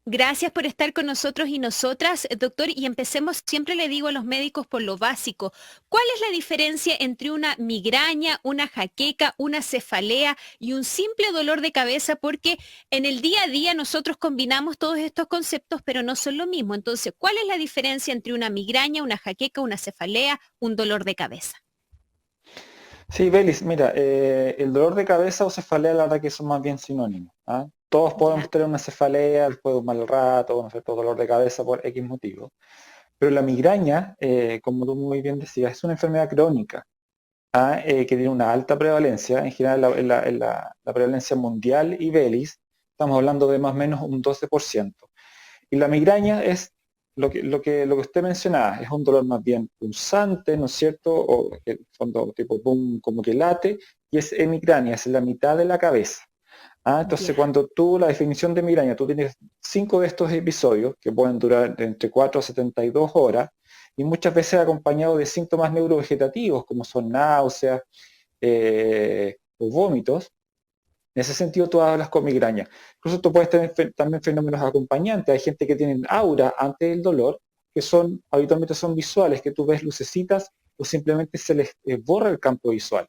Gracias por estar con nosotros y nosotras, doctor, y empecemos, siempre le digo a los médicos por lo básico, ¿cuál es la diferencia entre una migraña, una jaqueca, una cefalea y un simple dolor de cabeza? Porque en el día a día nosotros combinamos todos estos conceptos, pero no son lo mismo. Entonces, ¿cuál es la diferencia entre una migraña, una jaqueca, una cefalea, un dolor de cabeza? Sí, Belis, mira, el dolor de cabeza o cefalea la verdad que son más bien sinónimos, ¿ah? Todos podemos tener una cefalea después de un mal rato, no sé, todo dolor de cabeza por X motivo. Pero la migraña, como tú muy bien decías, es una enfermedad crónica, ¿ah? Que tiene una alta prevalencia, en general la prevalencia mundial y Belis, estamos hablando de más o menos un 12%. Y la migraña es lo que usted mencionaba, es un dolor más bien punzante, ¿no es cierto? O cuando tipo boom, como que late, y es hemicrania, es la mitad de la cabeza. Entonces cuando tú, la definición de migraña, tú tienes 5 de estos episodios que pueden durar entre 4 a 72 horas, y muchas veces acompañado de síntomas neurovegetativos, como son náuseas o vómitos. En ese sentido, tú hablas con migraña. Incluso tú puedes tener también fenómenos acompañantes. Hay gente que tiene aura antes del dolor, que habitualmente son visuales, que tú ves lucecitas o simplemente se les borra el campo visual.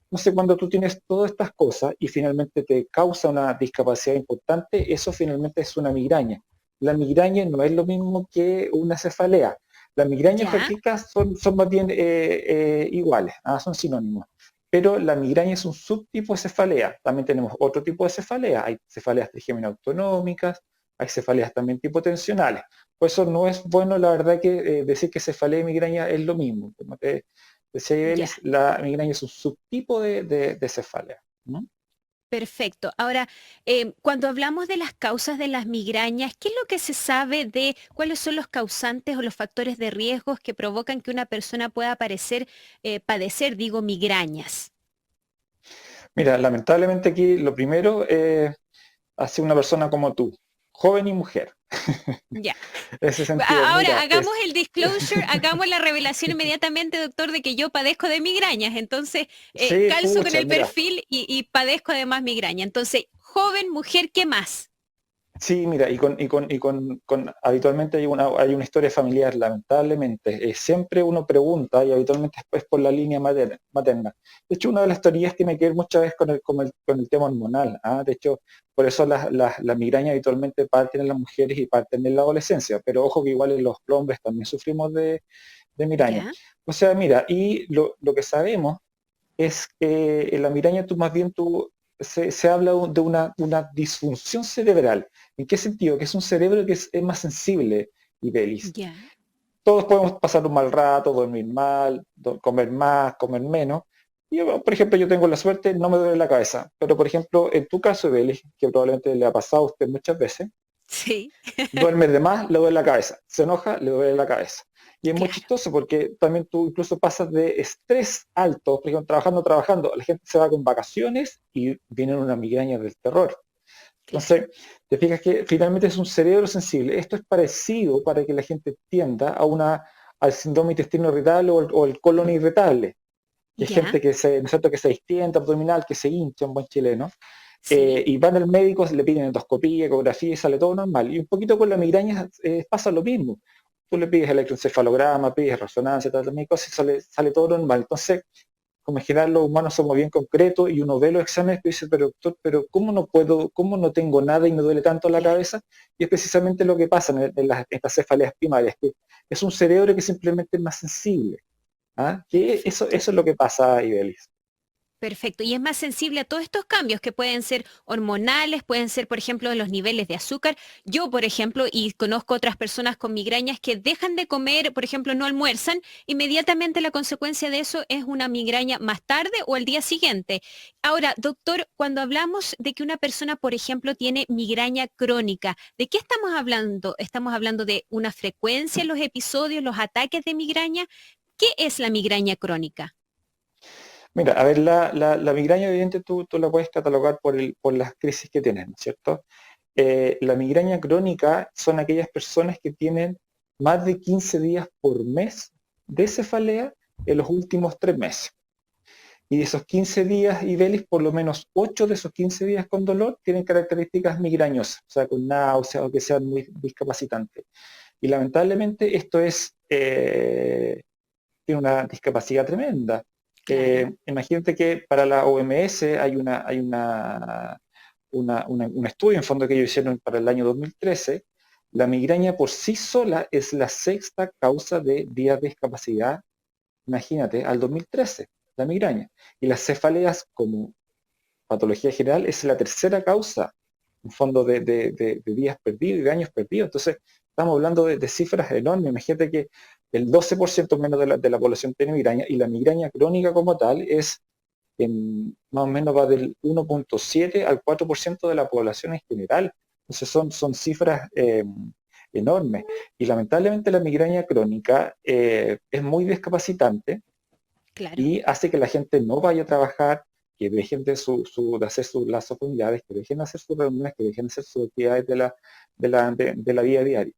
Entonces, cuando tú tienes todas estas cosas y finalmente te causa una discapacidad importante, eso finalmente es una migraña. La migraña no es lo mismo que una cefalea. La migraña y jaqueca son más bien iguales, son sinónimos. Pero la migraña es un subtipo de cefalea. También tenemos otro tipo de cefalea. Hay cefaleas trigémino autonómicas, hay cefaleas también tipo tensionales. Por eso no es bueno, la verdad, que decir que cefalea y migraña es lo mismo. Como te decía Ibelis, la migraña es un subtipo de cefalea, ¿no? Perfecto. Ahora, cuando hablamos de las causas de las migrañas, ¿qué es lo que se sabe de cuáles son los causantes o los factores de riesgos que provocan que una persona pueda padecer migrañas? Mira, lamentablemente aquí lo primero hace una persona como tú, joven y mujer. Ya. Ese sentido, ahora, mira, hagamos el disclosure, hagamos la revelación inmediatamente, doctor, de que yo padezco de migrañas. Entonces, sí, calzo con el perfil y padezco además migraña. Entonces, joven, mujer, ¿qué más? Sí, mira, habitualmente hay una historia familiar, lamentablemente. Siempre uno pregunta, y habitualmente es por la línea materna. De hecho, una de las teorías tiene que ver muchas veces con el tema hormonal. De hecho, por eso la migraña habitualmente parten en las mujeres y parten en la adolescencia. Pero ojo que igual en los hombres también sufrimos de migraña. ¿Ya? O sea, mira, y lo que sabemos es que en la migraña se habla de una disfunción cerebral. ¿En qué sentido? Que es un cerebro que es más sensible, Ibelis. Yeah. Todos podemos pasar un mal rato, dormir mal, comer más, comer menos. Y, por ejemplo, yo tengo la suerte, no me duele la cabeza. Pero, por ejemplo, en tu caso, Ibelis, que probablemente le ha pasado a usted muchas veces, sí. Duerme de más, le duele la cabeza. Se enoja, le duele la cabeza. Y es muy chistoso porque también tú incluso pasas de estrés alto, por ejemplo, trabajando, la gente se va con vacaciones y viene una migraña del terror. Entonces, te fijas que finalmente es un cerebro sensible. Esto es parecido para que la gente tienda al síndrome intestino irritable o el colon irritable. Y hay gente que se distiende abdominal, que se hincha, un buen chileno. Sí. Y van al médico, le piden endoscopía, ecografía y sale todo normal. Y un poquito con la migraña pasa lo mismo. Tú le pides electroencefalograma, pides resonancia, también cosas y sale todo normal. Entonces, como en general los humanos somos bien concretos y uno ve los exámenes y dice, pero doctor, ¿cómo no tengo nada y me duele tanto la cabeza? Y es precisamente lo que pasa en estas cefaleas primarias, que es un cerebro que simplemente es más sensible. Que eso es lo que pasa, Ibelis. Perfecto. Y es más sensible a todos estos cambios que pueden ser hormonales, pueden ser, por ejemplo, los niveles de azúcar. Yo, por ejemplo, y conozco otras personas con migrañas que dejan de comer, por ejemplo, no almuerzan, inmediatamente la consecuencia de eso es una migraña más tarde o al día siguiente. Ahora, doctor, cuando hablamos de que una persona, por ejemplo, tiene migraña crónica, ¿de qué estamos hablando? ¿Estamos hablando de una frecuencia en los episodios, los ataques de migraña? ¿Qué es la migraña crónica? Mira, a ver, la migraña, evidente, tú la puedes catalogar por las crisis que tienes, ¿no es cierto? La migraña crónica son aquellas personas que tienen más de 15 días por mes de cefalea en los últimos 3 meses. Y de esos 15 días, Ibelis, por lo menos 8 de esos 15 días con dolor tienen características migrañosas, o sea, con náuseas o que sean muy discapacitantes. Y lamentablemente esto tiene una discapacidad tremenda. Imagínate que para la OMS hay un estudio en fondo que ellos hicieron para el año 2013. La migraña por sí sola es la 6ª causa de días de discapacidad, imagínate, al 2013, la migraña. Y las cefaleas como patología general es la 3ª causa, en fondo, de días perdidos y de años perdidos. Entonces, estamos hablando de cifras enormes. Imagínate que el 12% menos de la población tiene migraña, y la migraña crónica como tal más o menos va del 1.7 al 4% de la población en general. Entonces son cifras enormes. Y lamentablemente la migraña crónica es muy discapacitante. Claro. Y hace que la gente no vaya a trabajar, que dejen de hacer sus lazos familiares, que dejen de hacer sus reuniones, que dejen de hacer sus actividades de la vida diaria.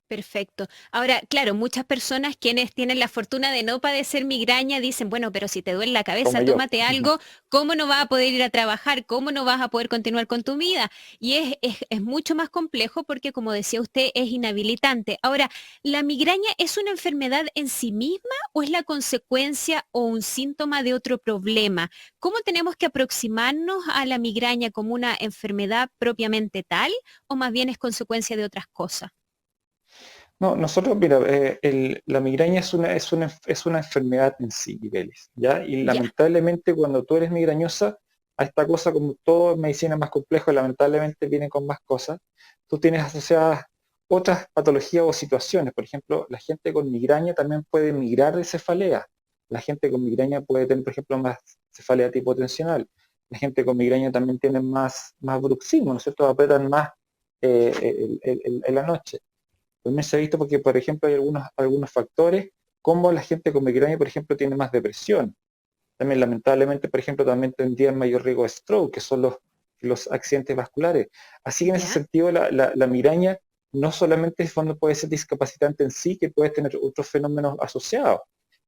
Perfecto. Ahora, claro, muchas personas quienes tienen la fortuna de no padecer migraña dicen, bueno, pero si te duele la cabeza, tómate algo, ¿cómo no vas a poder ir a trabajar? ¿Cómo no vas a poder continuar con tu vida? Y es mucho más complejo porque, como decía usted, es inhabilitante. Ahora, ¿la migraña es una enfermedad en sí misma o es la consecuencia o un síntoma de otro problema? ¿Cómo tenemos que aproximarnos a la migraña como una enfermedad propiamente tal o más bien es consecuencia de otras cosas? No, nosotros, mira, la migraña es una enfermedad en sí, Ibelis, ¿ya? Y lamentablemente cuando tú eres migrañosa, a esta cosa, como todo en medicina más complejo, lamentablemente viene con más cosas, tú tienes asociadas otras patologías o situaciones. Por ejemplo, la gente con migraña también puede migrar de cefalea. La gente con migraña puede tener, por ejemplo, más cefalea tipo tensional. La gente con migraña también tiene más bruxismo, ¿no es cierto? Apretan más en la noche. También se ha visto porque, por ejemplo, hay algunos factores, como la gente con migraña, por ejemplo, tiene más depresión. También, lamentablemente, por ejemplo, también tendrían mayor riesgo de stroke, que son los accidentes vasculares. Así que en ese sentido, la migraña no solamente es cuando puede ser discapacitante en sí, que puede tener otros fenómenos asociados.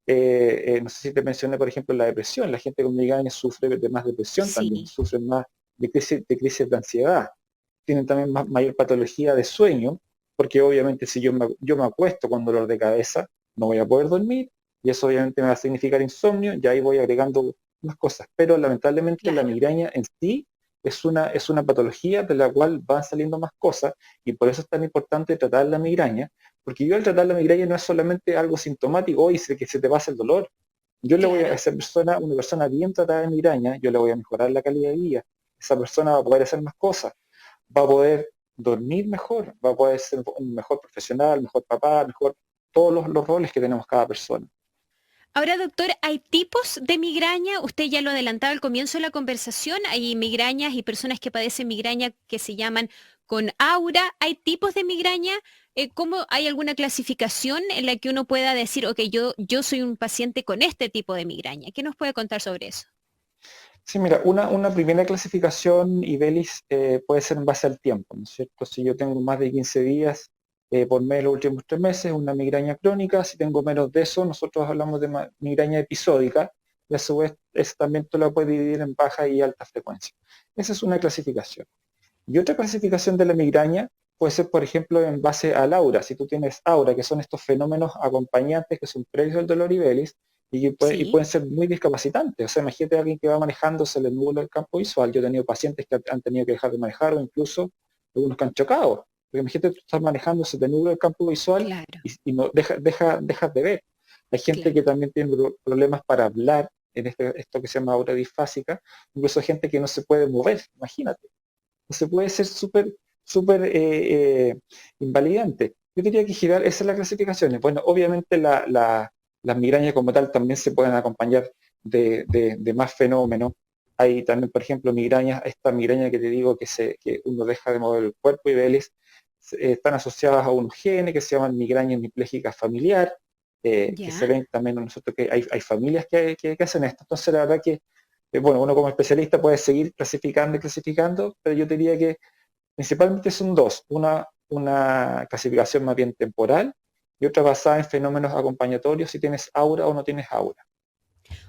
No sé si te mencioné, por ejemplo, la depresión. La gente con migraña sufre de más depresión, también sufre más de crisis de ansiedad. Tienen también mayor patología de sueño, porque obviamente si yo me acuesto con dolor de cabeza, no voy a poder dormir, y eso obviamente me va a significar insomnio, y ahí voy agregando más cosas. Pero lamentablemente la migraña en sí es una patología de la cual van saliendo más cosas, y por eso es tan importante tratar la migraña, porque yo al tratar la migraña no es solamente algo sintomático, hoy que se te pasa el dolor. Yo le voy a esa persona, una persona bien tratada de migraña, yo le voy a mejorar la calidad de vida. Esa persona va a poder hacer más cosas, va a poder dormir mejor, va a poder ser un mejor profesional, mejor papá, mejor todos los roles que tenemos cada persona. Ahora, doctor, ¿hay tipos de migraña? Usted ya lo adelantaba al comienzo de la conversación, hay migrañas y personas que padecen migraña que se llaman con aura. ¿Hay tipos de migraña? ¿Cómo hay alguna clasificación en la que uno pueda decir, ok, yo soy un paciente con este tipo de migraña? ¿Qué nos puede contar sobre eso? Sí, mira, una primera clasificación, Ibelis, puede ser en base al tiempo, ¿no es cierto? Si yo tengo más de 15 días por mes los últimos 3 meses, una migraña crónica. Si tengo menos de eso, nosotros hablamos de migraña episódica, y a su vez también tú la puedes dividir en baja y alta frecuencia. Esa es una clasificación. Y otra clasificación de la migraña puede ser, por ejemplo, en base al aura. Si tú tienes aura, que son estos fenómenos acompañantes que son previos al dolor, Ibelis, y pueden ser muy discapacitantes. O sea, imagínate a alguien que va manejando, se le nubla el campo visual. Yo he tenido pacientes que han tenido que dejar de manejar, o incluso algunos que han chocado. Porque imagínate, tú estás manejando, se te nubla el campo visual, y no dejas de ver. Hay gente que también tiene problemas para hablar, esto que se llama aura disfásica, incluso gente que no se puede mover, imagínate. Entonces puede ser súper invalidante. Yo diría que girar, esa es la clasificación. Bueno, obviamente las migrañas como tal también se pueden acompañar de más fenómenos. Hay también, por ejemplo, migrañas, esta migraña que te digo que uno deja de mover el cuerpo y velis, están asociadas a unos genes que se llaman migraña hemipléjica familiar, que se ven también nosotros que hay familias que hacen esto. Entonces la verdad que, bueno, uno como especialista puede seguir clasificando y clasificando, pero yo diría que principalmente son dos, una clasificación más bien temporal y otra basada en fenómenos acompañatorios, si tienes aura o no tienes aura.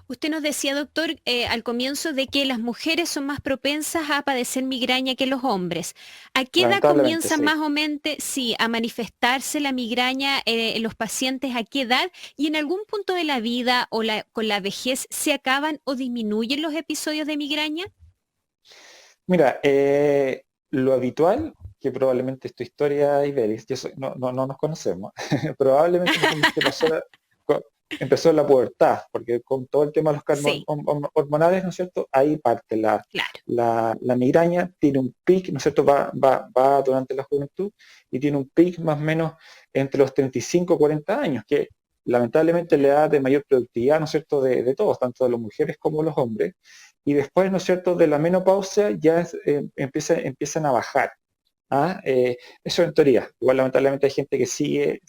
Usted nos decía, doctor, al comienzo de que las mujeres son más propensas a padecer migraña que los hombres. ¿A qué edad comienza sí. más o menos, sí, a manifestarse la migraña en los pacientes? ¿A qué edad? ¿Y en algún punto de la vida o con la vejez se acaban o disminuyen los episodios de migraña? Mira, lo habitual, que probablemente es tu historia, Iberis, no nos conocemos, probablemente empezó en la pubertad, porque con todo el tema de los cambios hormonales, ¿no es cierto? Ahí parte la migraña, tiene un pic, ¿no es cierto? Va durante la juventud y tiene un pic más o menos entre los 35 y 40 años, que lamentablemente le da de mayor productividad, ¿no es cierto?, de todos, tanto de las mujeres como de los hombres, y después, ¿no es cierto?, de la menopausia ya empiezan a bajar. Eso en teoría. Igual lamentablemente hay gente que sigue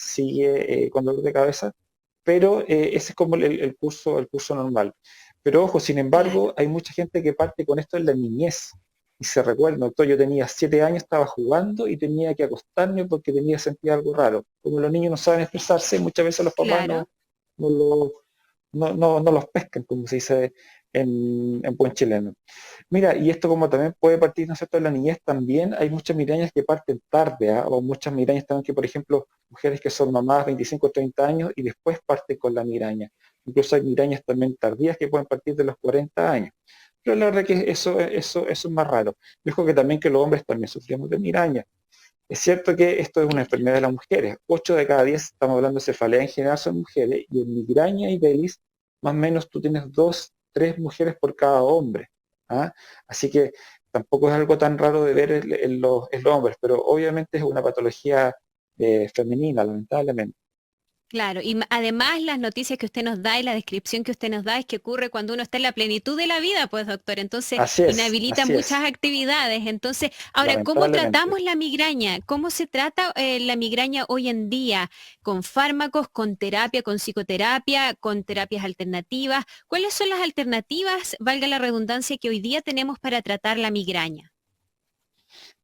con dolor de cabeza, pero ese es como el curso normal. Pero ojo, sin embargo, hay mucha gente que parte con esto en la niñez. Y se recuerda, doctor, yo tenía 7 años, estaba jugando y tenía que acostarme porque sentía algo raro. Como los niños no saben expresarse, muchas veces los papás no los pescan, como se dice en buen chileno. Mira, y esto como también puede partir, ¿no es cierto?, de la niñez también, hay muchas migrañas que parten tarde, o muchas migrañas también que, por ejemplo, mujeres que son mamás 25 o 30 años y después parten con la migraña. Incluso hay migrañas también tardías que pueden partir de los 40 años. Pero la verdad que eso es más raro. Dijo que también que los hombres también sufrimos de migraña. Es cierto que esto es una enfermedad de las mujeres. 8 de cada 10, estamos hablando de cefalea en general, son mujeres, y en migraña y velis, más o menos tú tienes 2, 3 mujeres por cada hombre. Así que tampoco es algo tan raro de ver en los hombres, pero obviamente es una patología femenina, lamentablemente. Claro, y además las noticias que usted nos da y la descripción que usted nos da es que ocurre cuando uno está en la plenitud de la vida, pues doctor, entonces inhabilita muchas actividades. Entonces, ahora, ¿cómo tratamos la migraña? ¿Cómo se trata la migraña hoy en día? ¿Con fármacos, con terapia, con psicoterapia, con terapias alternativas? ¿Cuáles son las alternativas, valga la redundancia, que hoy día tenemos para tratar la migraña?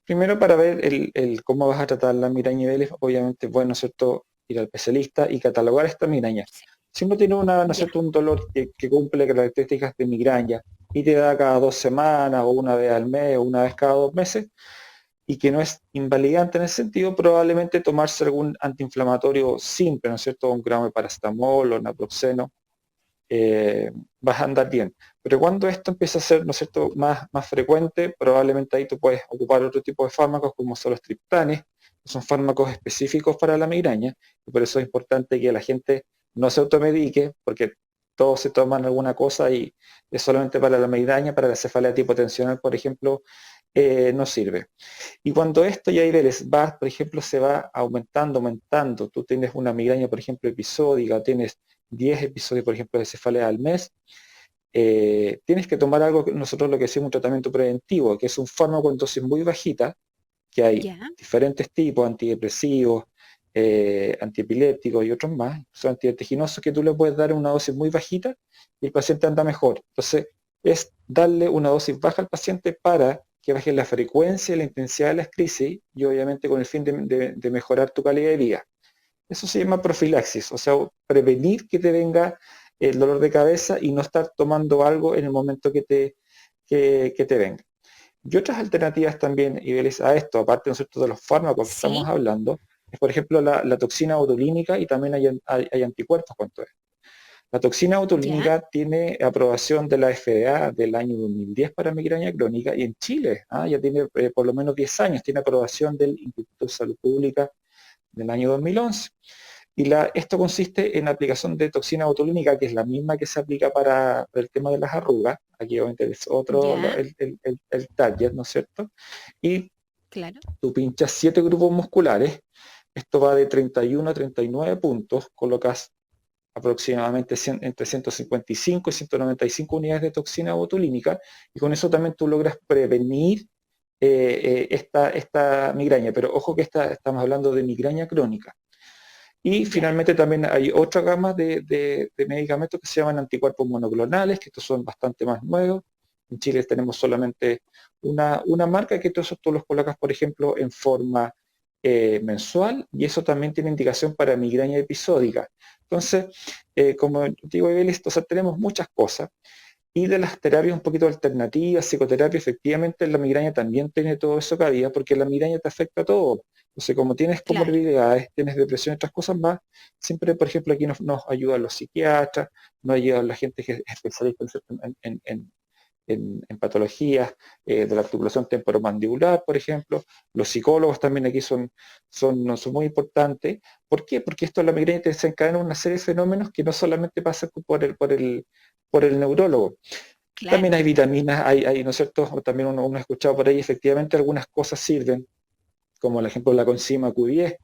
Primero, para ver cómo vas a tratar la migraña, obviamente, bueno, ¿cierto?, ir al especialista y catalogar esta migraña. Si uno tiene un dolor que cumple características de migraña y te da cada 2 semanas o una vez al mes o una vez cada 2 meses y que no es invalidante en ese sentido, probablemente tomarse algún antiinflamatorio simple, ¿no es cierto?, un gramo de paracetamol o naproxeno, vas a andar bien. Pero cuando esto empieza a ser, ¿no es cierto?, más frecuente, probablemente ahí tú puedes ocupar otro tipo de fármacos como son los triptanes, que son fármacos específicos para la migraña, y por eso es importante que la gente no se automedique, porque todos se toman alguna cosa y es solamente para la migraña, para la cefalea tipo tensional, por ejemplo, no sirve. Y cuando esto ya por ejemplo, se va aumentando, tú tienes una migraña, por ejemplo, episódica, tienes 10 episodios, por ejemplo, de cefalea al mes, tienes que tomar algo que nosotros lo que decimos un tratamiento preventivo, que es un fármaco en dosis muy bajita, que hay diferentes tipos, antidepresivos, antiepilépticos y otros más, son antivertiginosos que tú le puedes dar una dosis muy bajita y el paciente anda mejor. Entonces, es darle una dosis baja al paciente para que baje la frecuencia y la intensidad de las crisis y obviamente con el fin de mejorar tu calidad de vida. Eso se llama profilaxis, o sea, prevenir que te venga el dolor de cabeza y no estar tomando algo en el momento que te venga. Y otras alternativas también, Ibelis, a esto, aparte, ¿no es cierto?, de los fármacos que estamos hablando, es por ejemplo la toxina botulínica y también hay anticuerpos contra esto. La toxina botulínica tiene aprobación de la FDA del año 2010 para migraña crónica y en Chile ya tiene por lo menos 10 años, tiene aprobación del Instituto de Salud Pública del año 2011. Esto consiste en aplicación de toxina botulínica, que es la misma que se aplica para el tema de las arrugas. Aquí obviamente es otro, Ya. el target, ¿no es cierto? Y Claro. tú pinchas 7 grupos musculares, esto va de 31 a 39 puntos, colocas aproximadamente entre 155 y 195 unidades de toxina botulínica, y con eso también tú logras prevenir esta migraña, pero ojo que estamos hablando de migraña crónica. Y finalmente también hay otra gama de medicamentos que se llaman anticuerpos monoclonales, que estos son bastante más nuevos. En Chile tenemos solamente una marca que tú los colocas, por ejemplo, en forma mensual, y eso también tiene indicación para migraña episódica. Entonces, como digo, Evelis, tenemos muchas cosas. Y de las terapias un poquito alternativas, psicoterapia, efectivamente la migraña también tiene todo eso cabida, porque la migraña te afecta a todo. Entonces, como tienes comorbilidades, tienes depresión y otras cosas más, siempre, por ejemplo, aquí nos ayudan los psiquiatras, nos ayudan la gente que es especialista en patologías de la articulación temporomandibular, por ejemplo. Los psicólogos también aquí son muy importantes. ¿Por qué? Porque esto de la migraña te desencadena una serie de fenómenos que no solamente pasan por el neurólogo. Claro. También hay vitaminas, ¿no es cierto? También uno ha escuchado por ahí, efectivamente algunas cosas sirven, como el ejemplo de la coenzima Q10.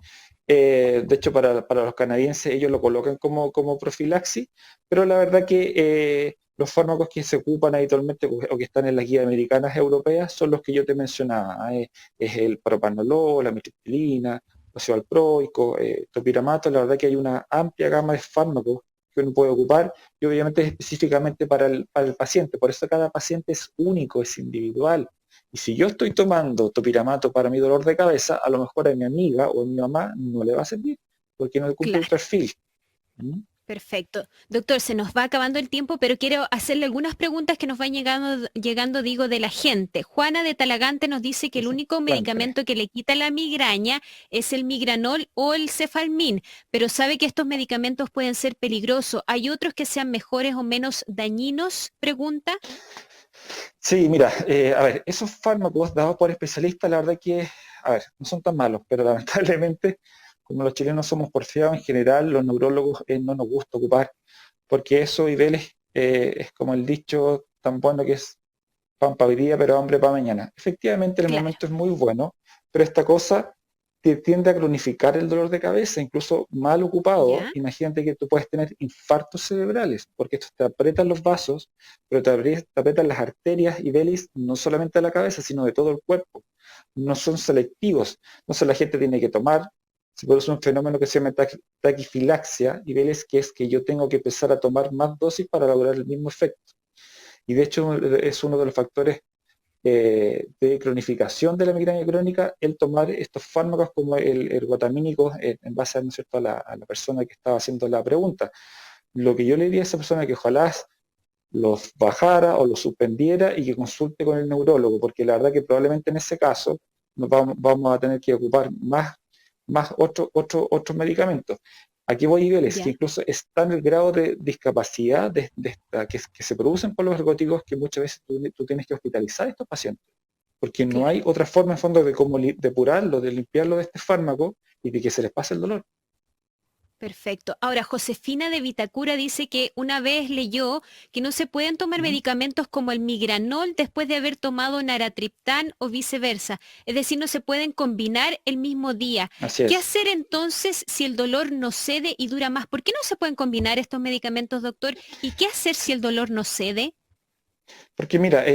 De hecho, para los canadienses ellos lo colocan como profilaxis, pero la verdad que los fármacos que se ocupan habitualmente o que están en las guías americanas europeas son los que yo te mencionaba. Es el propanolol, la mitriptilina, ácido valproico, topiramato. La verdad que hay una amplia gama de fármacos que uno puede ocupar, y obviamente es específicamente para el paciente. Por eso cada paciente es único, es individual. Y si yo estoy tomando topiramato para mi dolor de cabeza, a lo mejor a mi amiga o a mi mamá no le va a servir, porque no cumple el perfil. Perfecto. Doctor, se nos va acabando el tiempo, pero quiero hacerle algunas preguntas que nos van llegando, digo, de la gente. Juana de Talagante nos dice que el único medicamento que le quita la migraña es el migranol o el cefalmin, pero sabe que estos medicamentos pueden ser peligrosos. ¿Hay otros que sean mejores o menos dañinos? Pregunta. Sí, mira, a ver, esos fármacos dados por especialistas, la verdad que, a ver, no son tan malos, pero lamentablemente, como los chilenos somos porfiados en general, los neurólogos no nos gusta ocupar, porque eso, Ibeles, es como el dicho tan bueno que es pan para hoy día, pero hambre para mañana. Efectivamente, en el momento es muy bueno, pero esta cosa te tiende a cronificar el dolor de cabeza, incluso mal ocupado. Imagínate que tú puedes tener infartos cerebrales, porque estos te aprietan los vasos, pero te aprietan las arterias y velis, no solamente de la cabeza, sino de todo el cuerpo. No son selectivos. Entonces la gente tiene que tomar, se produce un fenómeno que se llama taquifilaxia, y velis, que es que yo tengo que empezar a tomar más dosis para lograr el mismo efecto. Y de hecho es uno de los factores de cronificación de la migraña crónica, el tomar estos fármacos como el ergotamínico en base a, ¿no es cierto?, a la persona que estaba haciendo la pregunta. Lo que yo le diría a esa persona que ojalá los bajara o los suspendiera y que consulte con el neurólogo, porque la verdad que probablemente en ese caso nos vamos a tener que ocupar más otros medicamentos. Aquí voy a niveles que incluso están el grado de discapacidad que se producen por los ergóticos, que muchas veces tú tienes que hospitalizar a estos pacientes, porque no hay otra forma en fondo de cómo depurarlo, de limpiarlo de este fármaco y de que se les pase el dolor. Perfecto. Ahora, Josefina de Vitacura dice que una vez leyó que no se pueden tomar medicamentos como el migranol después de haber tomado naratriptán o viceversa. Es decir, no se pueden combinar el mismo día. ¿Qué hacer entonces si el dolor no cede y dura más? ¿Por qué no se pueden combinar estos medicamentos, doctor? ¿Y qué hacer si el dolor no cede? Porque mira,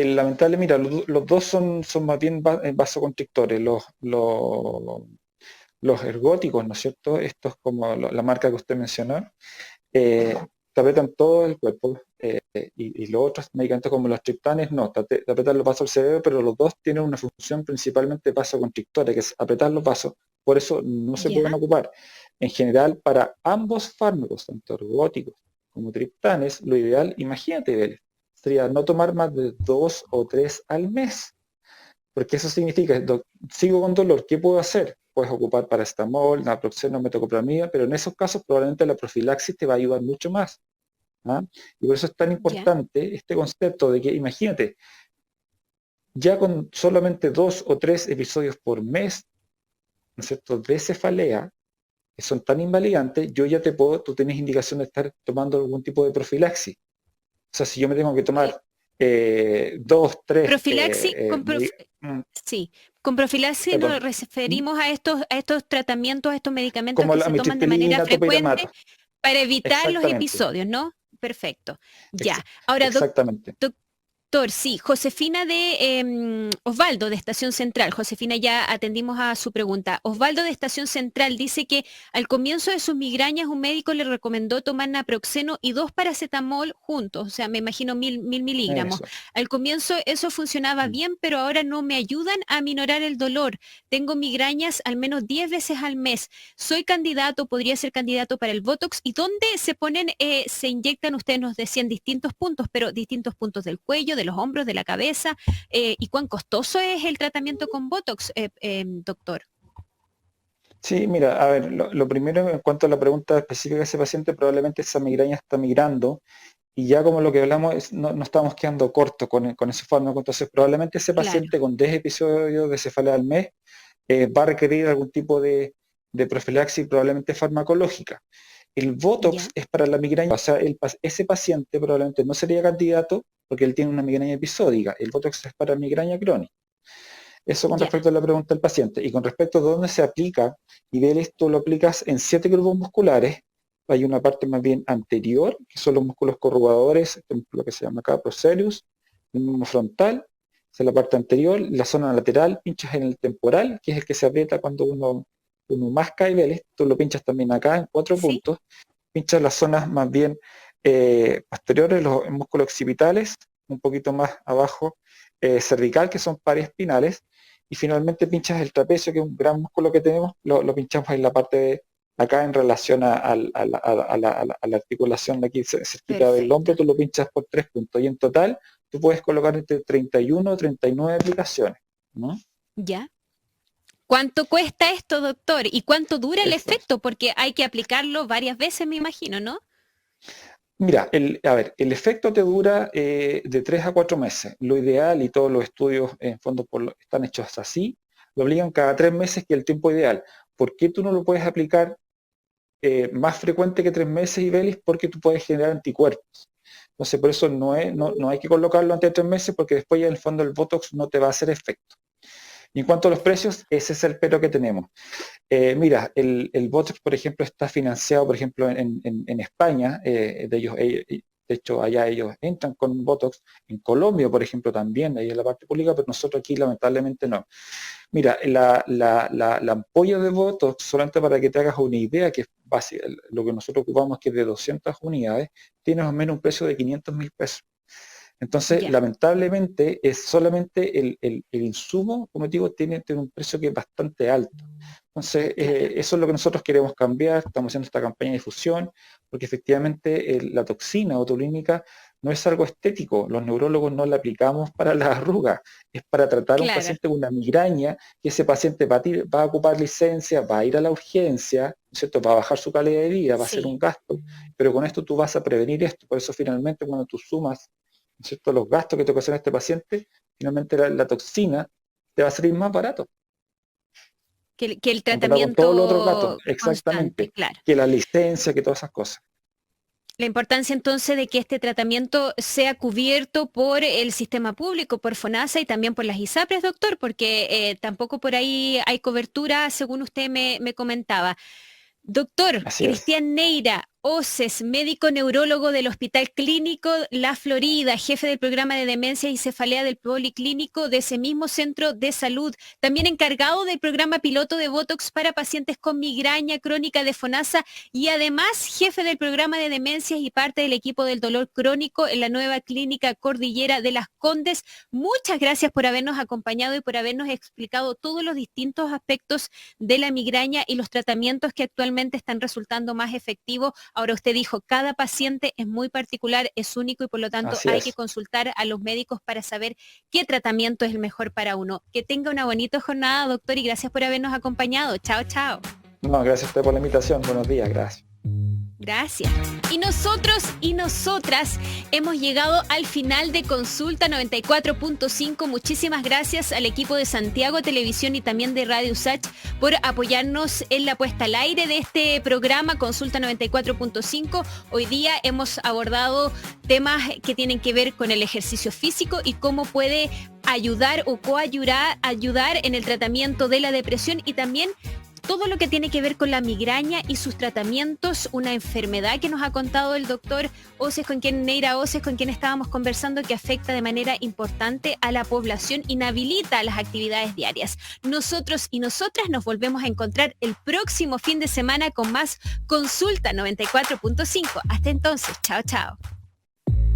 los dos son más bien vasoconstrictores. Los ergóticos, ¿no es cierto? Estos como la marca que usted mencionó, te aprietan todo el cuerpo, y los otros medicamentos como los triptanes no, te aprietan los vasos del cerebro, pero los dos tienen una función principalmente vasoconstrictora, que es apretar los vasos, por eso no se pueden ocupar. En general, para ambos fármacos, tanto ergóticos como triptanes, lo ideal, imagínate, sería no tomar más de 2 o 3 al mes, porque eso significa, sigo con dolor, ¿qué puedo hacer? Puedes ocupar paracetamol, naproxeno, metoclopramida, pero en esos casos probablemente la profilaxis te va a ayudar mucho más. Y por eso es tan importante este concepto de que, imagínate, ya con solamente 2 o 3 episodios por mes, ¿no es cierto?, de cefalea, que son tan invalidantes, tú tienes indicación de estar tomando algún tipo de profilaxis. O sea, si yo me tengo que tomar 2, 3... Profilaxis, sí, con profilaxis nos referimos a estos tratamientos, a estos medicamentos como que la se toman de manera amitriptilina, frecuente para evitar los Exactamente. episodios, ¿no? Perfecto. Ya. Ahora, Exactamente. doctor, sí, Josefina de Osvaldo de Estación Central. Josefina, ya atendimos a su pregunta. Osvaldo de Estación Central dice que al comienzo de sus migrañas un médico le recomendó tomar naproxeno y 2 paracetamol juntos, o sea, me imagino 1000 miligramos. Eso. Al comienzo eso funcionaba bien, pero ahora no me ayudan a minorar el dolor. Tengo migrañas al menos 10 veces al mes. Soy candidato, podría ser candidato para el Botox. ¿Y dónde se ponen, se inyectan? Ustedes nos decían distintos puntos, pero distintos puntos del cuello, de los hombros, de la cabeza, y cuán costoso es el tratamiento con Botox, doctor. Sí, mira, a ver, lo primero en cuanto a la pregunta específica de ese paciente, probablemente esa migraña está migrando y ya como lo que hablamos, no estamos quedando cortos con ese fármaco, entonces probablemente ese paciente con 10 episodios de cefalea al mes va a requerir algún tipo de profilaxis, probablemente farmacológica. El Botox es para la migraña, o sea, ese paciente probablemente no sería candidato porque él tiene una migraña episódica. El Botox es para migraña crónica. Eso con respecto a la pregunta del paciente. Y con respecto a dónde se aplica, y ver esto lo aplicas en 7 grupos musculares. Hay una parte más bien anterior, que son los músculos corrugadores, este músculo que se llama acá procerus, el músculo frontal, esa es la parte anterior, la zona lateral, pinchas en el temporal, que es el que se aprieta cuando uno masca y veles, tú lo pinchas también acá en 4 puntos, pinchas las zonas más bien posteriores, los músculos occipitales, un poquito más abajo, cervical, que son paraespinales, y finalmente pinchas el trapecio, que es un gran músculo que tenemos, lo pinchamos en la parte de acá en relación a la articulación de aquí cerquita del hombro, tú lo pinchas por 3 puntos, y en total tú puedes colocar entre 31 o 39 aplicaciones, ¿no? Ya. ¿Cuánto cuesta esto, doctor? ¿Y cuánto dura el efecto? Porque hay que aplicarlo varias veces, me imagino, ¿no? Mira, el efecto te dura de 3 a 4 meses. Lo ideal, y todos los estudios en fondo están hechos así, lo obligan cada 3 meses, que es el tiempo ideal. ¿Por qué tú no lo puedes aplicar más frecuente que 3 meses, Ibelis? Porque tú puedes generar anticuerpos. Entonces, por eso no hay que colocarlo antes de 3 meses, porque después ya en el fondo el Botox no te va a hacer efecto. Y en cuanto a los precios, ese es el pero que tenemos. Mira, el Botox, por ejemplo, está financiado, por ejemplo, en España, de hecho, allá ellos entran con Botox, en Colombia, por ejemplo, también, ahí en la parte pública, pero nosotros aquí lamentablemente no. Mira, la ampolla de Botox, solamente para que te hagas una idea, que es básica, lo que nosotros ocupamos, que es de 200 unidades, tiene más o menos un precio de 500.000 pesos. Entonces, lamentablemente, es solamente el insumo, como digo, tiene un precio que es bastante alto. Entonces, eso es lo que nosotros queremos cambiar, estamos haciendo esta campaña de difusión, porque efectivamente la toxina botulínica no es algo estético, los neurólogos no la aplicamos para las arrugas, es para tratar a un paciente con una migraña, que ese paciente va a ocupar licencia, va a ir a la urgencia, ¿cierto? Va a bajar su calidad de vida, va a ser un gasto, pero con esto tú vas a prevenir esto. Por eso finalmente cuando tú sumas, ¿cierto?, los gastos que te ocasiona este paciente, finalmente la toxina te va a salir más barato. Que el tratamiento con todos los otros gastos, exactamente, claro. Que la licencia, que todas esas cosas. La importancia entonces de que este tratamiento sea cubierto por el sistema público, por FONASA y también por las ISAPRES, doctor, porque tampoco por ahí hay cobertura, según usted me comentaba. Doctor Cristian Neira Oces, médico neurólogo del Hospital Clínico La Florida, jefe del programa de demencia y cefalea del Policlínico de ese mismo centro de salud, también encargado del programa piloto de Botox para pacientes con migraña crónica de FONASA y además jefe del programa de demencias y parte del equipo del dolor crónico en la nueva clínica Cordillera de Las Condes. Muchas gracias por habernos acompañado y por habernos explicado todos los distintos aspectos de la migraña y los tratamientos que actualmente están resultando más efectivos. Ahora usted dijo, cada paciente es muy particular, es único y por lo tanto hay que consultar a los médicos para saber qué tratamiento es el mejor para uno. Que tenga una bonita jornada, doctor, y gracias por habernos acompañado. Chao, chao. No, gracias a usted por la invitación. Buenos días, gracias. Gracias. Y nosotros y nosotras hemos llegado al final de Consulta 94.5. Muchísimas gracias al equipo de Santiago Televisión y también de Radio USACH por apoyarnos en la puesta al aire de este programa Consulta 94.5. Hoy día hemos abordado temas que tienen que ver con el ejercicio físico y cómo puede ayudar o ayudar en el tratamiento de la depresión y también todo lo que tiene que ver con la migraña y sus tratamientos, una enfermedad que nos ha contado el doctor Neira Oces, con quien estábamos conversando, que afecta de manera importante a la población, inhabilita las actividades diarias. Nosotros y nosotras nos volvemos a encontrar el próximo fin de semana con más Consulta 94.5. Hasta entonces, chao, chao.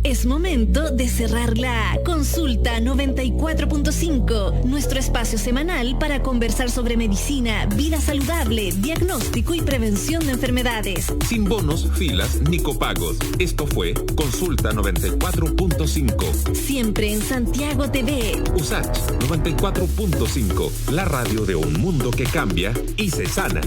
Es momento de cerrar la Consulta 94.5, nuestro espacio semanal para conversar sobre medicina, vida saludable, diagnóstico y prevención de enfermedades. Sin bonos, filas ni copagos. Esto fue Consulta 94.5. Siempre en Santiago TV. USACH 94.5, la radio de un mundo que cambia y se sana.